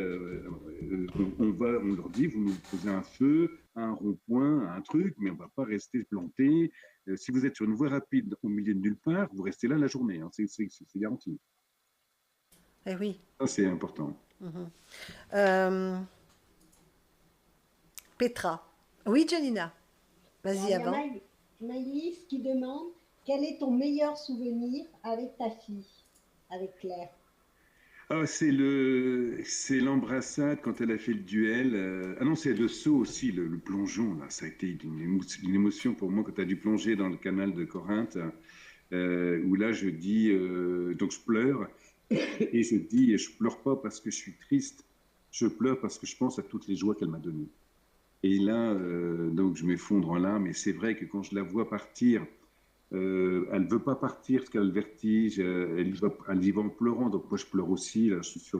on leur dit, vous nous posez un feu, un rond-point, un truc, mais on va pas rester planté. Si vous êtes sur une voie rapide au milieu de nulle part, vous restez là la journée. Hein, c'est garanti. Eh oui. Ça, c'est important. Euh, Petra. Oui, Janina. Alors, Vas-y il y a avant. Maïlis qui demande quel est ton meilleur souvenir avec ta fille, avec Claire. Ah, c'est l'embrassade quand elle a fait le duel. Ah non, c'est le saut aussi, le plongeon, là. Ça a été une émotion pour moi quand tu as dû plonger dans le canal de Corinthe, où là, je dis, donc je pleure, et je dis, je pleure pas parce que je suis triste, je pleure parce que je pense à toutes les joies qu'elle m'a données. Et là, donc je m'effondre en larmes, et c'est vrai que quand je la vois partir, elle ne veut pas partir parce qu'elle a le vertige, elle y va en pleurant, donc moi je pleure aussi, là je suis sur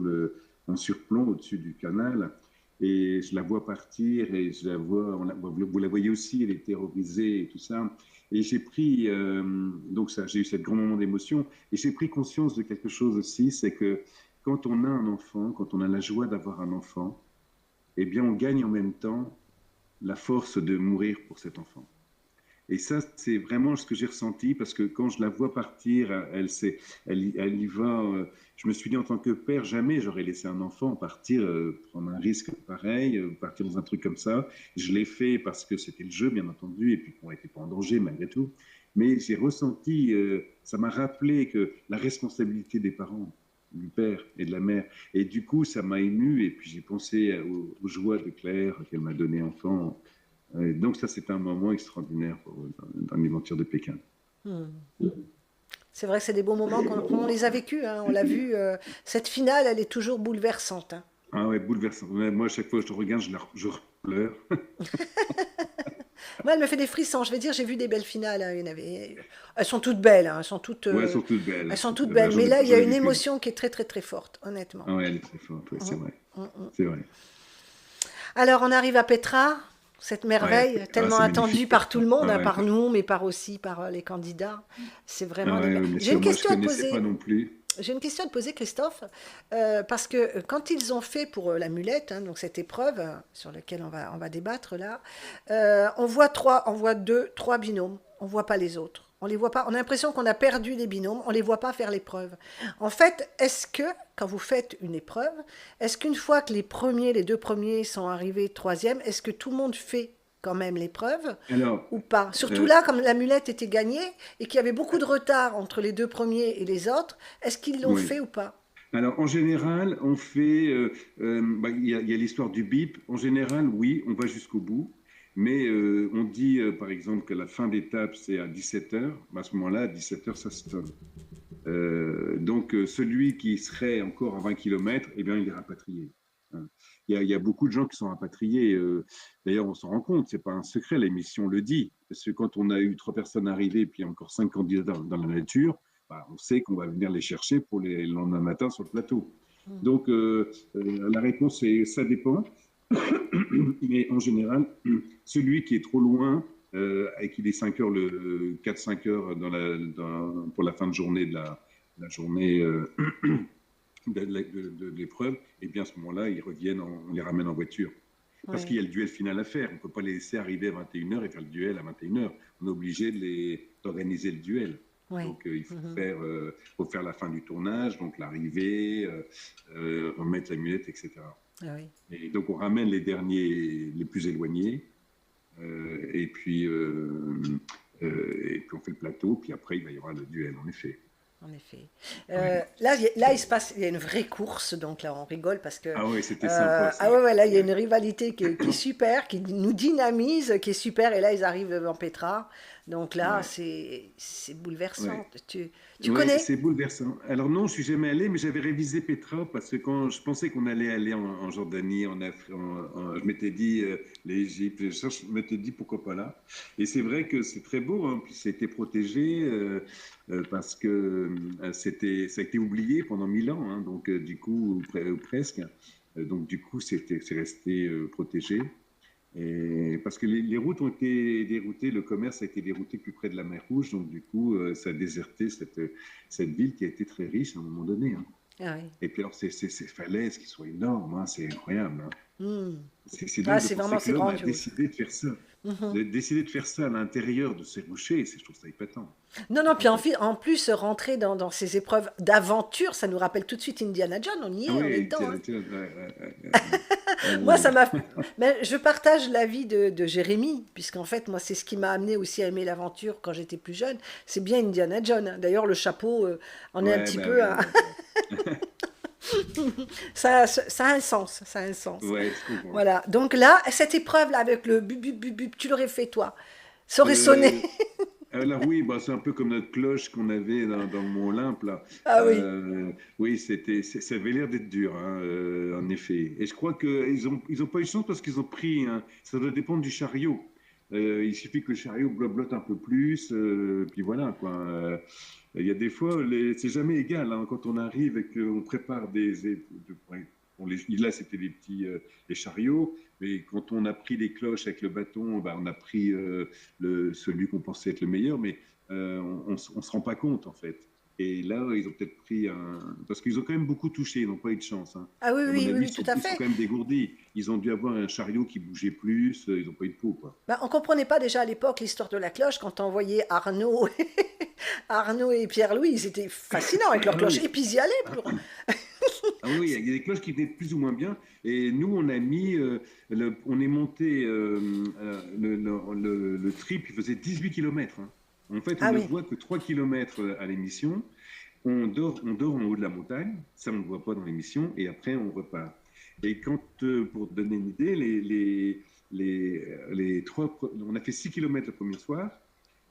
un surplomb au-dessus du canal, et je la vois partir, et je la vois, vous la voyez aussi, elle est terrorisée et tout ça, et j'ai pris, donc ça, j'ai eu ce grand moment d'émotion, et j'ai pris conscience de quelque chose aussi, c'est que quand on a un enfant, quand on a la joie d'avoir un enfant, eh bien on gagne en même temps la force de mourir pour cet enfant. Et ça, c'est vraiment ce que j'ai ressenti parce que quand je la vois partir, elle y va. Je me suis dit en tant que père, jamais j'aurais laissé un enfant partir, prendre un risque pareil, partir dans un truc comme ça. Je l'ai fait parce que c'était le jeu, bien entendu, et puis qu'on n'était pas en danger malgré tout. Mais j'ai ressenti, ça m'a rappelé que la responsabilité des parents, du père et de la mère. Et du coup, ça m'a ému, et puis j'ai pensé aux joies de Claire qu'elle m'a donné enfant. Donc ça, c'est un moment extraordinaire dans l'aventure de Pékin. Hmm. C'est vrai que c'est des beaux moments qu'on les a vécus, hein, on l'a vu. Cette finale, elle est toujours bouleversante, hein. Ah ouais, bouleversant. Ouais, moi, à chaque fois que je regarde, je pleure. Moi, elle me fait des frissons. Je vais dire, j'ai vu des belles finales, hein. Elles sont toutes belles, hein. Ouais, elles sont toutes belles. Elles sont toutes Bah, belles. Mais là, il y j'en a ai une vu qu'une. émotion qui est très, très, très forte, honnêtement. Ah ouais, elle est très forte, ouais, c'est Mhm, vrai. mhm. C'est vrai. Alors, on arrive à Petra, cette Ouais, merveille ah, tellement c'est attendue magnifique, par tout Petra. le monde, Ah hein, ouais, par nous, mais par aussi par les candidats. C'est ah vraiment des ouais, belles. ouais, bien J'ai une sûr. Moi, je question à te connaissais pas poser. non plus. J'ai une question à te poser, Christophe, parce que quand ils ont fait pour l'amulette, hein, donc cette épreuve sur laquelle on va débattre là, on voit deux, trois binômes, on voit pas les autres. On les voit pas. On a l'impression qu'on a perdu les binômes. On les voit pas faire l'épreuve. En fait, est-ce que quand vous faites une épreuve, est-ce qu'une fois que les deux premiers sont arrivés troisième, est-ce que tout le monde fait quand même l'épreuve Alors, ou pas? Surtout euh, là, comme l'amulette était gagnée et qu'il y avait beaucoup de retard entre les deux premiers et les autres, est-ce qu'ils l'ont oui. fait ou pas? Alors, en général, il y a l'histoire du bip. En général, oui, on va jusqu'au bout. Mais on dit, par exemple, que la fin d'étape, c'est à 17 heures. À ce moment-là, à 17 heures, ça se donne. Donc, celui qui serait encore à 20 km, eh bien, il est rapatrié. Hein. Il y a beaucoup de gens qui sont rapatriés. D'ailleurs, on s'en rend compte, c'est pas un secret, l'émission le dit. Parce que quand on a eu 3 personnes arrivées, puis encore 5 candidats dans la nature, bah, on sait qu'on va venir les chercher pour le lendemain matin sur le plateau. Donc, la réponse est ça dépend. Mais en général, celui qui est trop loin et qu'il est 5 heures, 4-5 heures pour la fin de journée de la journée de l'épreuve, et bien à ce moment-là, ils reviennent, on les ramène en voiture. Parce qu'il y a le duel final à faire. On ne peut pas les laisser arriver à 21 heures et faire le duel à 21 heures. On est obligé d'organiser le duel. Oui. Donc, il faut faire la fin du tournage, donc l'arrivée, remettre la mulette, etc. Ah oui. Et donc, on ramène les derniers, les plus éloignés, et puis on fait le plateau, puis après, il y aura le duel, en effet. En effet. Là, il se passe, il y a une vraie course, donc là, on rigole parce que. Ah oui, c'était sympa. Ah ouais, là, il y a une rivalité qui est super, qui nous dynamise, qui est super, et là, ils arrivent en Petra. Donc là, Ouais. c'est bouleversant. Ouais. Tu Ouais, connais? c'est bouleversant. Alors non, je suis jamais allé, mais j'avais révisé Petra parce que quand je pensais qu'on allait aller en Jordanie, en Afrique, je m'étais dit l'Égypte, je m'étais dit pourquoi pas là. Et c'est vrai que c'est très beau, hein, puis c'était protégé parce que ça a été oublié pendant 1000 ans, hein, donc du coup presque. Donc du coup c'est resté protégé. Et parce que les routes ont été déroutées, le commerce a été dérouté plus près de la mer Rouge, donc du coup, ça a déserté cette ville qui a été très riche à un moment donné. Hein. Ah oui. Et puis alors, ces falaises qui sont énormes, hein, c'est incroyable. Hein. Hmm. C'est Ah, dingue de c'est penser vraiment, que c'est l'homme a grandiose. décidé de faire ça. De décider de faire ça à l'intérieur de ces rochers, je trouve ça épatant. Non, non, puis en plus, rentrer dans ces épreuves d'aventure, ça nous rappelle tout de suite Indiana Jones, on y Ah est, on est oui, dedans. tiens, Hein. tiens, Moi, ça m'a. Mais je partage l'avis de Jérémy, puisqu'en fait, moi, c'est ce qui m'a amené aussi à aimer l'aventure quand j'étais plus jeune. C'est bien Indiana Jones. Hein. D'ailleurs, le chapeau en est un ouais, petit bah peu. oui, Ça a un sens. Ça a un sens. ouais, je comprends. Voilà. Donc là, cette épreuve-là, avec le bup, bup, bup, bup, tu l'aurais fait, toi. Ça aurait sonné. Euh, Alors oui, bah, c'est un peu comme notre cloche qu'on avait dans le Mont Olympe là. Ah oui. Oui, ça avait l'air d'être dur, hein, en effet. Et je crois qu'ils ont pas eu de chance parce qu'ils ont pris, ça doit dépendre du chariot. Il suffit que le chariot bloblote un peu plus, puis voilà quoi. Il y a des fois, c'est jamais égal hein, quand on arrive et qu'on prépare là c'était des petits des chariots, mais quand on a pris les cloches avec le bâton, bah, on a pris celui qu'on pensait être le meilleur, mais on ne se rend pas compte en fait. Et là, ils ont peut-être pris un. Parce qu'ils ont quand même beaucoup touché, ils n'ont pas eu de chance. Hein. Ah oui, À mon oui, oui, avis, oui, tout à ils sont fait. quand même dégourdis. Ils ont dû avoir un chariot qui bougeait plus, ils n'ont pas eu de peau. Quoi. Ben, on comprenait pas déjà à l'époque l'histoire de la cloche quand on voyait Arnaud, Arnaud et Pierre-Louis, ils étaient fascinants avec leur Ah cloche. oui, Et puis ils y allaient. ah oui, il y a des cloches qui venaient plus ou moins bien. Et nous, on a mis, on est monté, le trip, il faisait 18 km. Hein. En fait, on Ah ne oui, voit que 3 km à l'émission. On dort en haut de la montagne, ça on ne voit pas dans l'émission, et après on repart. Et quand, pour te donner une idée, on a fait 6 km le premier soir,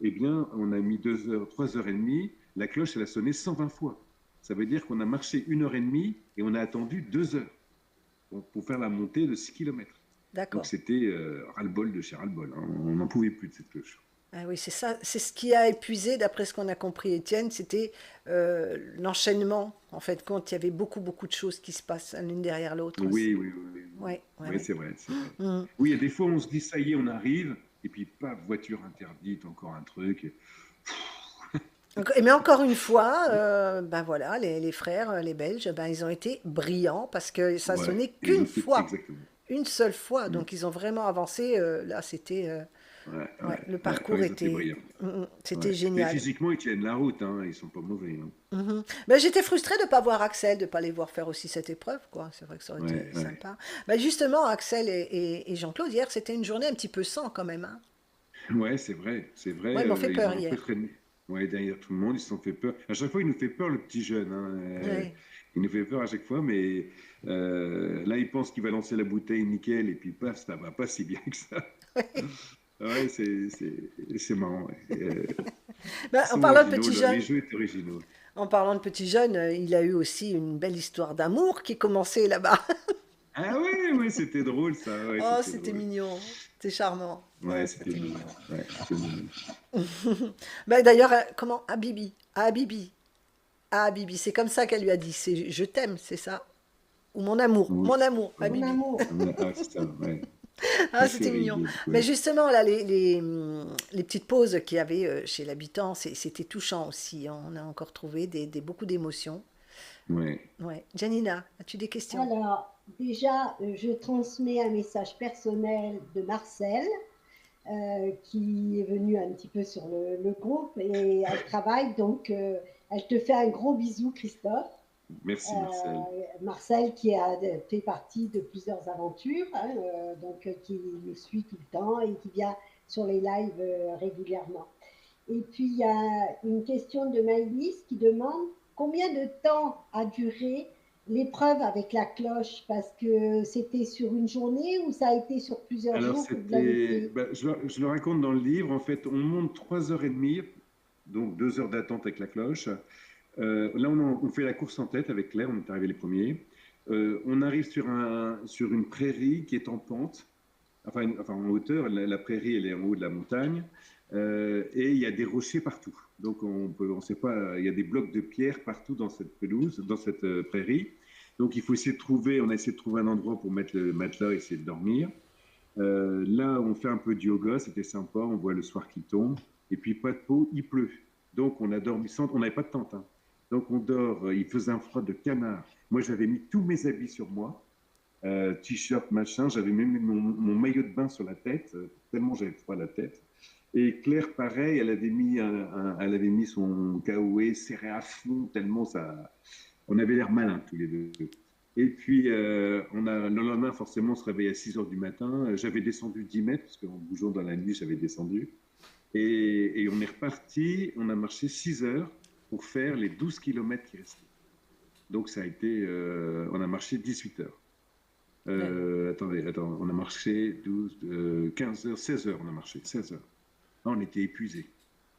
eh bien on a mis 2 heures, 3 heures et demie, la cloche elle a sonné 120 fois. Ça veut dire qu'on a marché 1 heure et demie et on a attendu 2 heures pour faire la montée de 6 km. Donc d'accord. c'était ras-le-bol de chez ras-le-bol. Hein. On n'en pouvait plus de cette cloche. Ah oui, c'est ça. C'est ce qui a épuisé, d'après ce qu'on a compris, Étienne, c'était l'enchaînement. En fait, quand il y avait beaucoup, beaucoup de choses qui se passent l'une derrière l'autre. Oui, oui, oui. Oui, Ouais, ouais, oui, ouais. c'est vrai, c'est vrai. Mhm. Oui, il y a des fois, on se dit, ça y est, on arrive, et puis, pas voiture interdite, encore un truc. Mais encore une fois, ben voilà, les frères, les Belges, ben ils ont été brillants parce que ça Ouais, sonnait ils qu'une ont fait fois, exactement. une seule fois. Mm. Donc ils ont vraiment avancé. Là, c'était, Ouais, ouais, ouais, le ouais, parcours ouais, ils ont été était, brillants. c'était Ouais. Mais génial. physiquement, ils tiennent la route, hein, ils sont pas mauvais. Hein. Mhm. Ben, j'étais frustrée de ne pas voir Axel, de ne pas les voir faire aussi cette épreuve, quoi. C'est vrai que ça aurait été Ouais, ouais. sympa. Ben, justement, Axel et Jean-Claude, hier, c'était une journée un petit peu sans quand même. Hein. Ouais, c'est vrai, c'est vrai. Moi, ils m'ont fait Ils peur ont un peu hier. traîné. Ouais, derrière tout le monde, ils se sont fait peur. À chaque fois, il nous fait peur, le petit jeune. Hein. Ouais. Il nous fait peur à chaque fois, mais là, il pense qu'il va lancer la bouteille nickel et puis paf, ça va pas si bien que ça. Ouais, c'est marrant. Ouais. Ben, Ils en sont parlant de originaux, petit les jeune, jeux étaient originaux. en parlant de petit jeune, il a eu aussi une belle histoire d'amour qui commençait là-bas. Ah ouais, ouais, c'était drôle ça, ouais, Oh, c'était c'était drôle. mignon, c'était charmant. Ouais, Ouais, c'était c'était mignon. mignon. Ouais, c'était mignon. Ben, d'ailleurs, comment Habibi, Habibi, Habibi, c'est comme ça qu'elle lui a dit, c'est je t'aime, c'est ça? Ou Oui, mon amour, Mon Habibi. amour. ah, c'est ça, ouais. Ah, Ça fait c'était mignon. rire, Mais ouais. justement, là, les petites pauses qu'il y avait chez l'habitant, c'était touchant aussi, hein. On a encore trouvé beaucoup d'émotions. Ouais. Ouais. Janina, as-tu des questions? Alors, déjà, je transmets un message personnel de Marcel, qui est venue un petit peu sur le groupe et elle travaille, donc elle te fait un gros bisou, Christophe. Merci Marcel. Marcel qui a fait partie de plusieurs aventures, hein, donc qui nous suit tout le temps et qui vient sur les lives régulièrement. Et puis il y a une question de Maëlys qui demande combien de temps a duré l'épreuve avec la cloche, parce que c'était sur une journée ou ça a été sur plusieurs Alors, jours que vous l'avez c'était, fait? ben, je le raconte dans le livre. En fait, on monte 3h30, donc 2 heures d'attente avec la cloche. Là, on fait la course en tête avec Claire, on est arrivé les premiers. On arrive sur une prairie qui est en pente, enfin en hauteur. La prairie, elle est en haut de la montagne. Et il y a des rochers partout. Donc, on sait pas, il y a des blocs de pierre partout dans cette pelouse, dans cette prairie. Donc, il faut essayer de trouver, on a essayé de trouver un endroit pour mettre le matelas et essayer de dormir. Là, on fait un peu de yoga, c'était sympa, on voit le soir qui tombe, et puis pas de peau, il pleut. Donc on a dormi sans, on n'avait pas de tente, hein. Donc on dort, il faisait un froid de canard. Moi j'avais mis tous mes habits sur moi, t-shirt, machin, j'avais même mis mon maillot de bain sur la tête, tellement j'avais froid à la tête. Et Claire, pareil, elle avait mis son kawaii serré à fond, tellement ça, on avait l'air malins tous les deux. Et puis, le lendemain, forcément, on se réveille à 6 heures du matin. J'avais descendu 10 mètres, parce qu'en bougeant dans la nuit, j'avais descendu. Et on est reparti, on a marché 6 heures pour faire les 12 kilomètres qui restaient. Donc, ça a été, on a marché 18 heures. Ouais. Attends, on a marché 12, 15 heures, 16 heures, on a marché, 16 heures. Là, on était épuisés.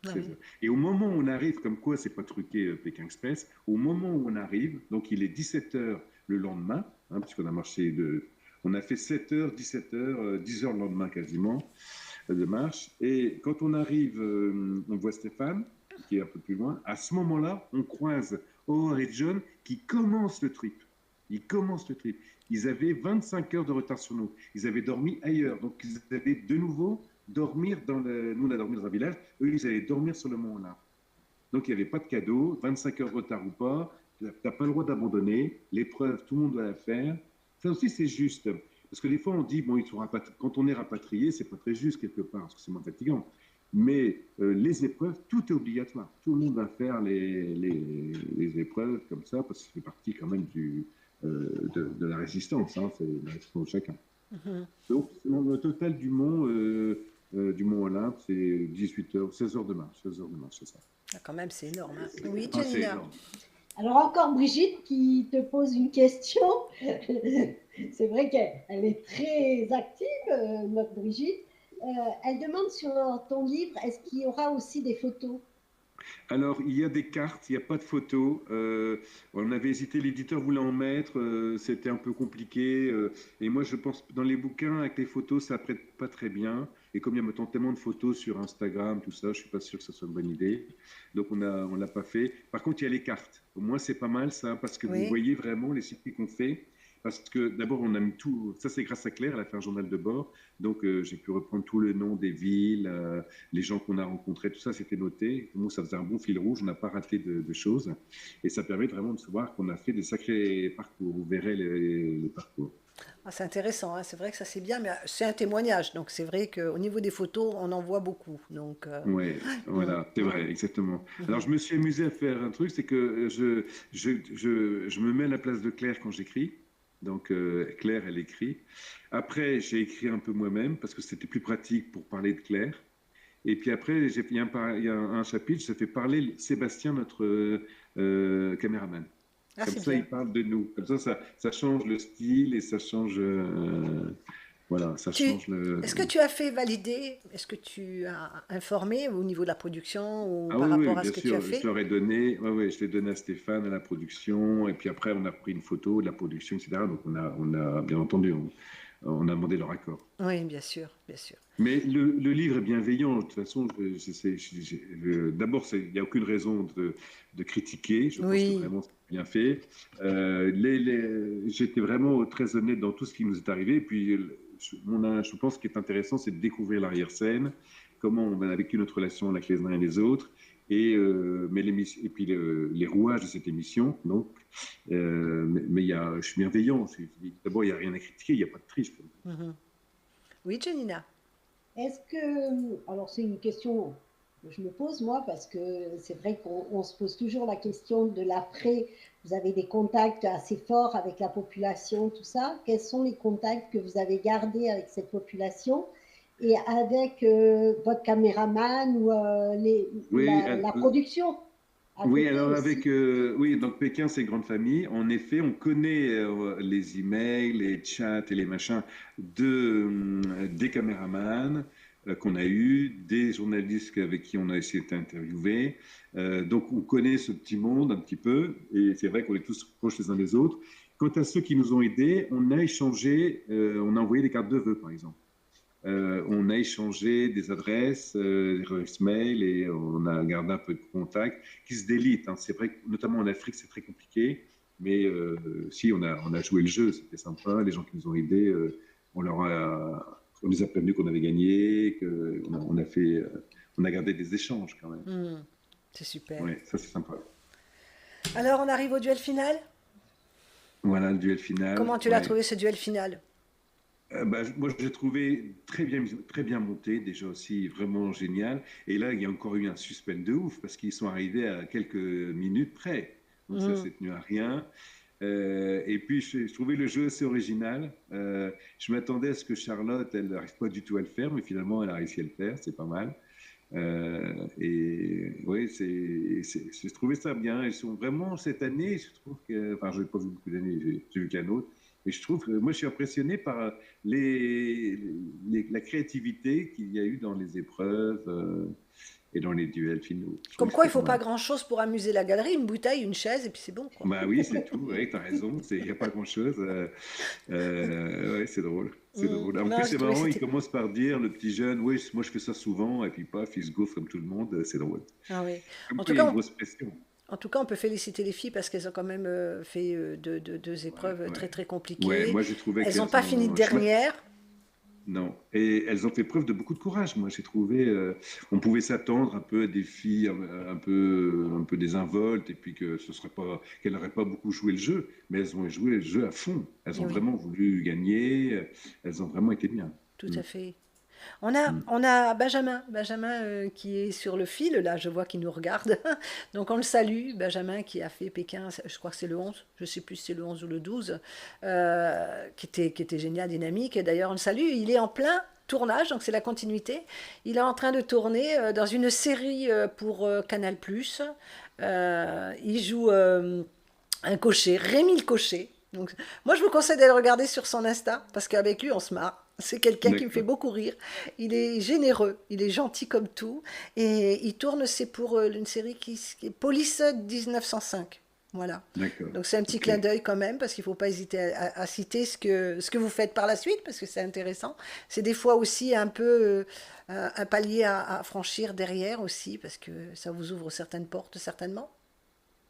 Ah 16 oui. heures. Et au moment où on arrive, comme quoi c'est pas truqué Pékin Express, au moment où on arrive, donc il est 17 heures le lendemain, hein, puisqu'on a marché on a fait 7 heures, 17 heures, 10 heures le lendemain quasiment de marche. Et quand on arrive, on voit Stéphane, qui est un peu plus loin. À ce moment-là, on croise Howard et John qui commencent le trip. Ils commencent le trip. Ils avaient 25 heures de retard sur nous. Ils avaient dormi ailleurs. Donc, ils avaient de nouveau dormir Nous, on a dormi dans un village. Eux, ils allaient dormir sur le mont là. Donc, il n'y avait pas de cadeau. 25 heures de retard ou pas. Tu n'as pas le droit d'abandonner. L'épreuve, tout le monde doit la faire. Ça aussi, c'est juste. Parce que des fois, on dit, bon, quand on est rapatrié, c'est pas très juste quelque part, parce que c'est moins fatigant. Mais les épreuves, tout est obligatoire. Tout le monde va faire les épreuves comme ça, parce que ça fait partie quand même de la résistance. Hein, c'est la résistance de chacun. Mhm. Donc, le total du mont Olympe, c'est 18 heures, 16 heures de marche. 16 heures de marche, c'est ça. Ah, quand même, c'est énorme, hein. Oui, Ah, c'est Janina. énorme. Alors encore Brigitte qui te pose une question. C'est vrai qu'elle est très active, notre Brigitte. Elle demande sur ton livre, est-ce qu'il y aura aussi des photos? Alors, il y a des cartes, il n'y a pas de photos. On avait hésité, l'éditeur voulait en mettre, c'était un peu compliqué. Et moi, je pense, dans les bouquins, avec les photos, ça ne prête pas très bien. Et comme il y a maintenant tellement de photos sur Instagram, tout ça, je ne suis pas sûr que ce soit une bonne idée. Donc, on ne l'a pas fait. Par contre, il y a les cartes. Au moins, c'est pas mal ça, parce que vous Oui. voyez vraiment les circuits qu'on fait. Parce que d'abord, on a mis tout. Ça, c'est grâce à Claire, elle a fait un journal de bord. Donc, j'ai pu reprendre tout le nom des villes, les gens qu'on a rencontrés, tout ça, c'était noté. Moi, ça faisait un bon fil rouge, on n'a pas raté de choses. Et ça permet vraiment de savoir qu'on a fait des sacrés parcours. Vous verrez les parcours. Ah, c'est intéressant, hein. C'est vrai que ça c'est bien, mais c'est un témoignage. Donc c'est vrai qu'au niveau des photos, on en voit beaucoup. Donc, Ouais, mm, voilà, c'est mm, vrai, exactement. Alors, mhm. je me suis amusé à faire un truc, c'est que je me mets à la place de Claire quand j'écris. Donc, Claire, elle écrit. Après, j'ai écrit un peu moi-même parce que c'était plus pratique pour parler de Claire. Et puis après, il y a un chapitre, ça fait parler Sébastien, notre caméraman. Ah, Comme c'est ça, bien. ils parlent de nous. Comme ça change le style et ça change, voilà, ça Tu, change le. est-ce que tu as fait valider, est-ce que tu as informé au niveau de la production ou Ah par oui, oui, rapport à bien ce que tu as sûr, je fait? leur ai donné, ouais, ouais, je l'ai donné à Stéphane, à la production, et puis après, on a pris une photo de la production, etc. Donc, on a bien entendu, on a demandé leur accord. Oui, bien sûr, bien sûr. Mais le livre est bienveillant. De toute façon, d'abord, il n'y a aucune raison de critiquer. Je pense que Oui, vraiment, c'est bien fait. J'étais vraiment très honnête dans tout ce qui nous est arrivé. Et puis, je pense ce qui est intéressant, c'est de découvrir l'arrière-scène, comment on a vécu notre relation avec les uns et les autres, et puis les rouages de cette émission. Donc, mais je suis bienveillant. D'abord, il n'y a rien à critiquer, il n'y a pas de triche. mhm. Oui, Janina. Est-ce que, alors c'est une question que je me pose moi, parce que c'est vrai qu'on se pose toujours la question de l'après. Vous avez des contacts assez forts avec la population, tout ça. Quels sont les contacts que vous avez gardés avec cette population et avec votre caméraman ou Oui, la production à oui, côté alors aussi? oui, donc Pékin, c'est grande famille. En effet, on connaît les emails, les chats et les machins des caméramans qu'on a eus, des journalistes avec qui on a essayé d'interviewer. Donc, on connaît ce petit monde un petit peu, et c'est vrai qu'on est tous proches les uns des autres. Quant à ceux qui nous ont aidés, on a échangé, on a envoyé des cartes de vœux, par exemple. On a échangé des adresses, des adresses mail et on a gardé un peu de contact qui se délite. Hein. C'est vrai que notamment en Afrique, c'est très compliqué, mais si on a joué le jeu, c'était sympa. Les gens qui nous ont aidés, on les a prévenus qu'on avait gagné, on a gardé des échanges quand même. Hmm, c'est super. Ouais, ça c'est sympa. Alors, on arrive au duel final. Voilà le duel final. Comment tu l'as Ouais. trouvé ce duel final? Moi, j'ai trouvé très bien monté, déjà aussi vraiment génial. Et là, il y a encore eu un suspense de ouf parce qu'ils sont arrivés à quelques minutes près. Donc ça Hmm. s'est tenu à rien. Et puis, je trouvais le jeu assez original. Je m'attendais à ce que Charlotte, elle n'arrive pas du tout à le faire, mais finalement, elle a réussi à le faire. C'est pas mal. Et oui, j'ai trouvé ça bien. Ils sont vraiment cette année, je trouve que, enfin, je n'ai pas vu beaucoup d'années, j'ai vu qu'un autre. Et je trouve que moi, je suis impressionné par la créativité qu'il y a eu dans les épreuves et dans les duels finaux. Je trouve Comme que quoi, il c'était faut pas pas mal. grand-chose pour amuser la galerie, une bouteille, une chaise, et puis c'est bon, quoi. Bah oui, c'est tout. Ouais, t'as raison. Il n'y a pas grand-chose. Ouais, c'est drôle. C'est Hmm. drôle. En plus, Non, j'ai c'est trouvé que marrant. Il c'était... commence par dire, le petit jeune, oui, moi, je fais ça souvent. Et puis, paf, il se gaufre comme tout le monde. C'est drôle. Ah oui. Comme En quoi, tout il y a cas, une grosse pression. en tout cas, on peut féliciter les filles parce qu'elles ont quand même fait deux Ouais, épreuves très ouais. très Ouais, compliquées. moi j'ai trouvé Elles n'ont qu'elles pas fini ont. dernière. Non. Et elles ont fait preuve de beaucoup de courage. Moi j'ai trouvé. On pouvait s'attendre un peu à des filles un peu désinvoltes et puis que ce serait pas, qu'elles n'auraient pas beaucoup joué le jeu. Mais elles ont joué le jeu à fond. Elles Et ont oui, vraiment voulu gagner. Elles ont vraiment été bien. tout Mm, à fait. On a Benjamin qui est sur le fil, là, je vois qu'il nous regarde. Donc on le salue, Benjamin qui a fait Pékin, je crois que c'est le 11, je sais plus si c'est le 11 ou le 12, qui était génial, dynamique. Et d'ailleurs, on le salue, il est en plein tournage, donc c'est la continuité. Il est en train de tourner dans une série pour Canal+. Il joue un cocher, Rémi le cocher. Donc, moi, je vous conseille d'aller regarder sur son Insta, parce qu'avec lui, on se marre. C'est quelqu'un qui me fait d'accord. beaucoup rire. Il est généreux, il est gentil comme tout. Et il tourne, c'est pour une série qui est Police 1905. Voilà. D'accord. Donc c'est un petit Ok. clin d'œil quand même, parce qu'il ne faut pas hésiter à citer ce que vous faites par la suite, parce que c'est intéressant. C'est des fois aussi un peu un palier à franchir derrière aussi, parce que ça vous ouvre certaines portes, certainement.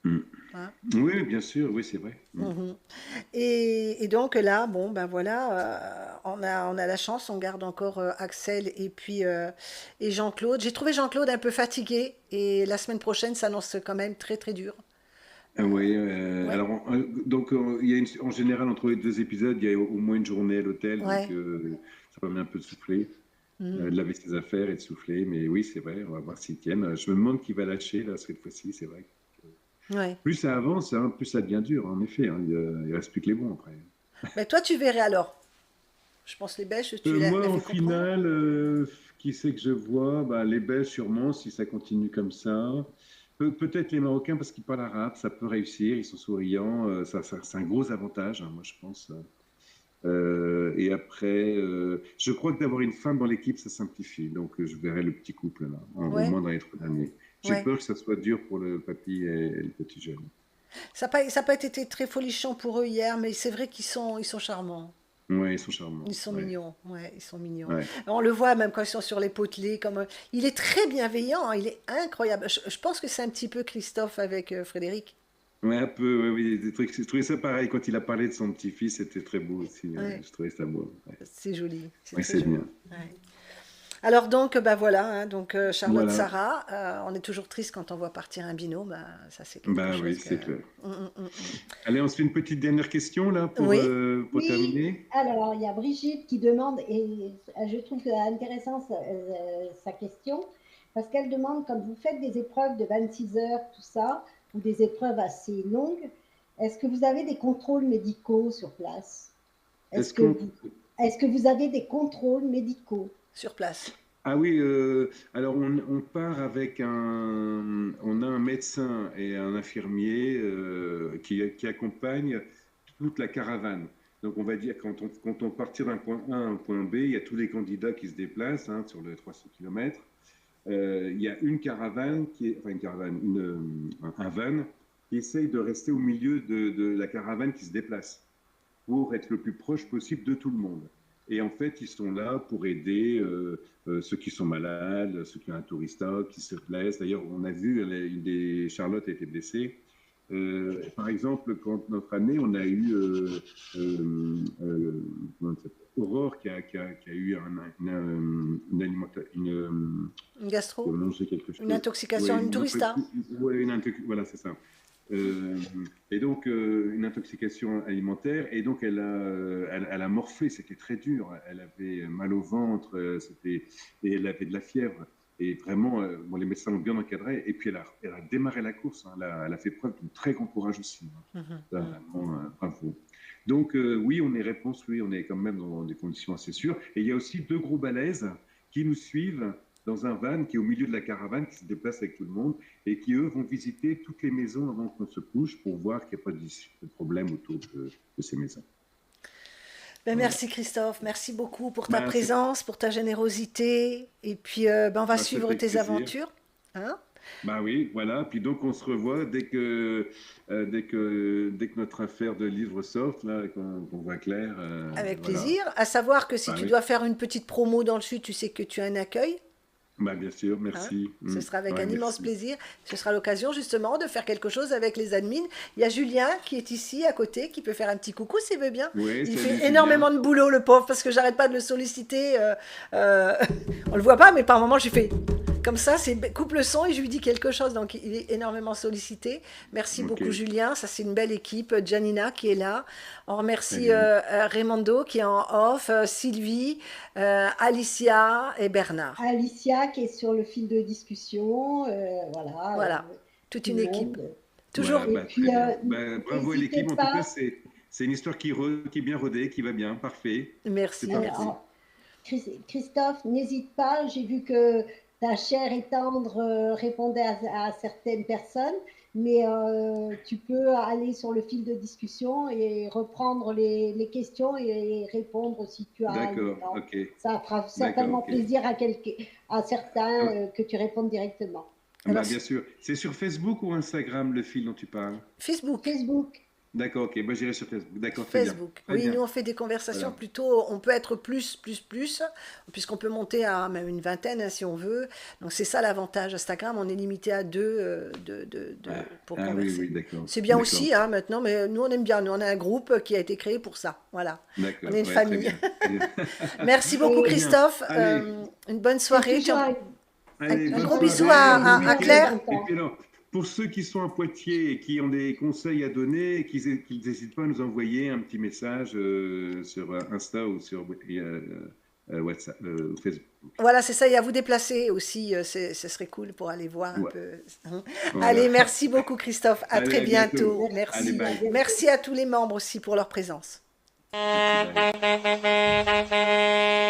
Mm. Hein. Oui, bien sûr. Oui, c'est vrai. Mm. Mhm. Et donc là, bon, ben voilà, on a la chance, on garde encore Axel et puis et Jean-Claude. J'ai trouvé Jean-Claude un peu fatigué et la semaine prochaine s'annonce quand même très très dur. Ah oui, Ouais, alors donc il y a en général entre les deux épisodes, il y a au moins une journée à l'hôtel, donc ouais. ça permet un peu de souffler, Mhm. de laver ses affaires et de souffler. Mais oui, c'est vrai, on va voir s'ils tiennent. Je me demande qui va lâcher là cette fois-ci, c'est vrai. Ouais. Plus ça avance, hein, plus ça devient dur, en effet. Hein, il reste plus que les bons après. Mais toi, tu verrais alors. Je pense les bêches, tu Moi, l'as en fait comprendre. finale, qui c'est que je vois? Bah, les Belges sûrement, si ça continue comme ça. Peut-être les Marocains parce qu'ils parlent arabe, ça peut réussir, ils sont souriants, c'est un gros avantage, hein, moi je pense. Et après, je crois que d'avoir une femme dans l'équipe, ça simplifie. Donc je verrai le petit couple là, au Ouais, moins dans les 3 derniers. J'ai ouais. peur que ça soit dur pour le papy et le petit jeune. Ça a pas été très folichon pour eux hier, mais c'est vrai ils sont charmants. Ouais, ils sont Ils charmants. sont Ouais, mignons, ouais, ils sont mignons. ouais. On le voit même quand ils sont sur les potelets, il est très bienveillant, hein, il est incroyable. Je pense que c'est un petit peu Christophe avec Frédéric. Ouais, un peu, ouais, oui, des trucs. Je trouvais ça pareil quand il a parlé de son petit-fils, c'était très beau aussi. Ouais, Je trouvais ça beau. Ouais, c'est joli, c'est ouais, très c'est joli. bien. Ouais. Alors donc, bah voilà, hein, donc Charlotte, Voilà. Sarah, on est toujours triste quand on voit partir un binôme, bah, ça c'est quelque Bah oui, chose que... c'est clair. Mm. Allez, on se fait une petite dernière question là Oui, pour Oui, terminer. alors il y a Brigitte qui demande, et je trouve intéressant sa question, parce qu'elle demande, quand vous faites des épreuves de 26 heures, tout ça, ou des épreuves assez longues, est-ce que vous avez des contrôles médicaux sur place? Est-ce Est-ce que qu'on vous, est-ce que vous avez des contrôles médicaux? sur place. Ah oui, alors on part avec on a un médecin et un infirmier qui accompagnent toute la caravane. Donc on va dire quand on partit d'un point A à un point B, il y a tous les candidats qui se déplacent hein, sur les 300 km. Il y a une caravane enfin une caravane, un van qui essaye de rester au milieu de la caravane qui se déplace pour être le plus proche possible de tout le monde. Et en fait, ils sont là pour aider ceux qui sont malades, ceux qui ont un tourista, qui se blessent. D'ailleurs, on a vu, Charlotte a été blessée. Par exemple, quand notre année, on a eu Aurore qui a eu Une gastro, manger quelque une chose. intoxication, Oui, une tourista. voilà, c'est ça. Euh, et donc, une intoxication alimentaire. Et donc, elle a morflé. C'était très dur. Elle avait mal au ventre. Et elle avait de la fièvre. Et vraiment, bon, les médecins l'ont bien encadré. Et puis, elle a démarré la course. Hein. Elle a fait preuve d'un très grand courage aussi. Hein. Ça, vraiment, bravo. Donc, oui, oui, on est quand même dans des conditions assez sûres. Et il y a aussi 2 gros balèzes qui nous suivent dans un van qui est au milieu de la caravane, qui se déplace avec tout le monde et qui, eux, vont visiter toutes les maisons avant qu'on se couche pour voir qu'il n'y a pas de problème autour de ces maisons. Ben, Voilà. merci Christophe, merci beaucoup pour ta Ben, c'est présence, pour ta générosité. Et puis, ben, on va c'est suivre avec tes plaisir. aventures. Hein? Bah oui, voilà. Puis donc on se revoit dès que notre affaire de livre sorte, là, qu'on voit clair. Avec Voilà. plaisir. À savoir que si Bah tu oui. dois faire une petite promo dans le sud, tu sais que tu as un accueil. Bah bien sûr, Hein. merci. Ce sera avec Ouais, un immense merci. plaisir. Ce sera l'occasion justement de faire quelque chose avec les admins. Il y a Julien qui est ici à côté, qui peut faire un petit coucou s'il veut bien. Oui, Il salut fait Julien. énormément de boulot, le pauvre, parce que j'arrête pas de le solliciter. Euh, on le voit pas, mais par moment, je fais comme ça, coupe le son et je lui dis quelque chose. Donc, il est énormément sollicité. Merci Ok, beaucoup, Julien. Ça, c'est une belle équipe. Janina qui est là. On très remercie bien. Raimondo qui est en off, Sylvie, Alicia et Bernard. Alicia qui est sur le fil de discussion, voilà, Voilà, toute tout une le équipe. monde. Toujours. Voilà, Et bah, très puis, bien. Bah, bravo à n'hésitez l'équipe. En tout cas, pas, c'est une histoire qui est bien rodée, qui va bien. Parfait. C'est Merci, parti. merci. alors, Christophe, n'hésite pas, j'ai vu que ta chair et tendre répondait à certaines personnes, mais tu peux aller sur le fil de discussion et reprendre les questions et répondre si tu as le D'accord, temps. ok. Ça fera D'accord, certainement ok. plaisir à certains Ah, que tu répondes directement. Alors, bah, bien sûr. C'est sur Facebook ou Instagram le fil dont tu parles? Facebook. Facebook, D'accord, ok. Moi, j'irai sur Facebook. D'accord, très bien. Facebook. Très Oui, bien. nous on fait des conversations Voilà. plutôt, on peut être plus, puisqu'on peut monter à même une vingtaine hein, si on veut. Donc c'est ça l'avantage. Instagram, on est limité à deux Ah, pour ah oui, converser. oui, d'accord. C'est bien D'accord. aussi hein, maintenant, mais nous on aime bien. Nous on a un groupe qui a été créé pour ça. Voilà, on D'accord. est une Ouais, très famille. bien. Très bien. Merci beaucoup Très et bien. Christophe. Allez, Une bonne c'est soirée. toujours allez, Un bonne gros un bisou soirée, bon à plaisir de week-end. Claire. Et t'entendre. puis alors, pour ceux qui sont à Poitiers et qui ont des conseils à donner, qu'ils n'hésitent pas à nous envoyer un petit message sur Insta ou sur WhatsApp, Facebook. Voilà, c'est ça, et à vous déplacer aussi, ce serait cool pour aller voir un Ouais, peu. Hein. voilà. Allez, merci beaucoup Christophe, à Allez, très à bientôt. bientôt, Allez, merci. Merci, à bye. bientôt. Merci à tous les membres aussi pour leur présence. Merci, bye.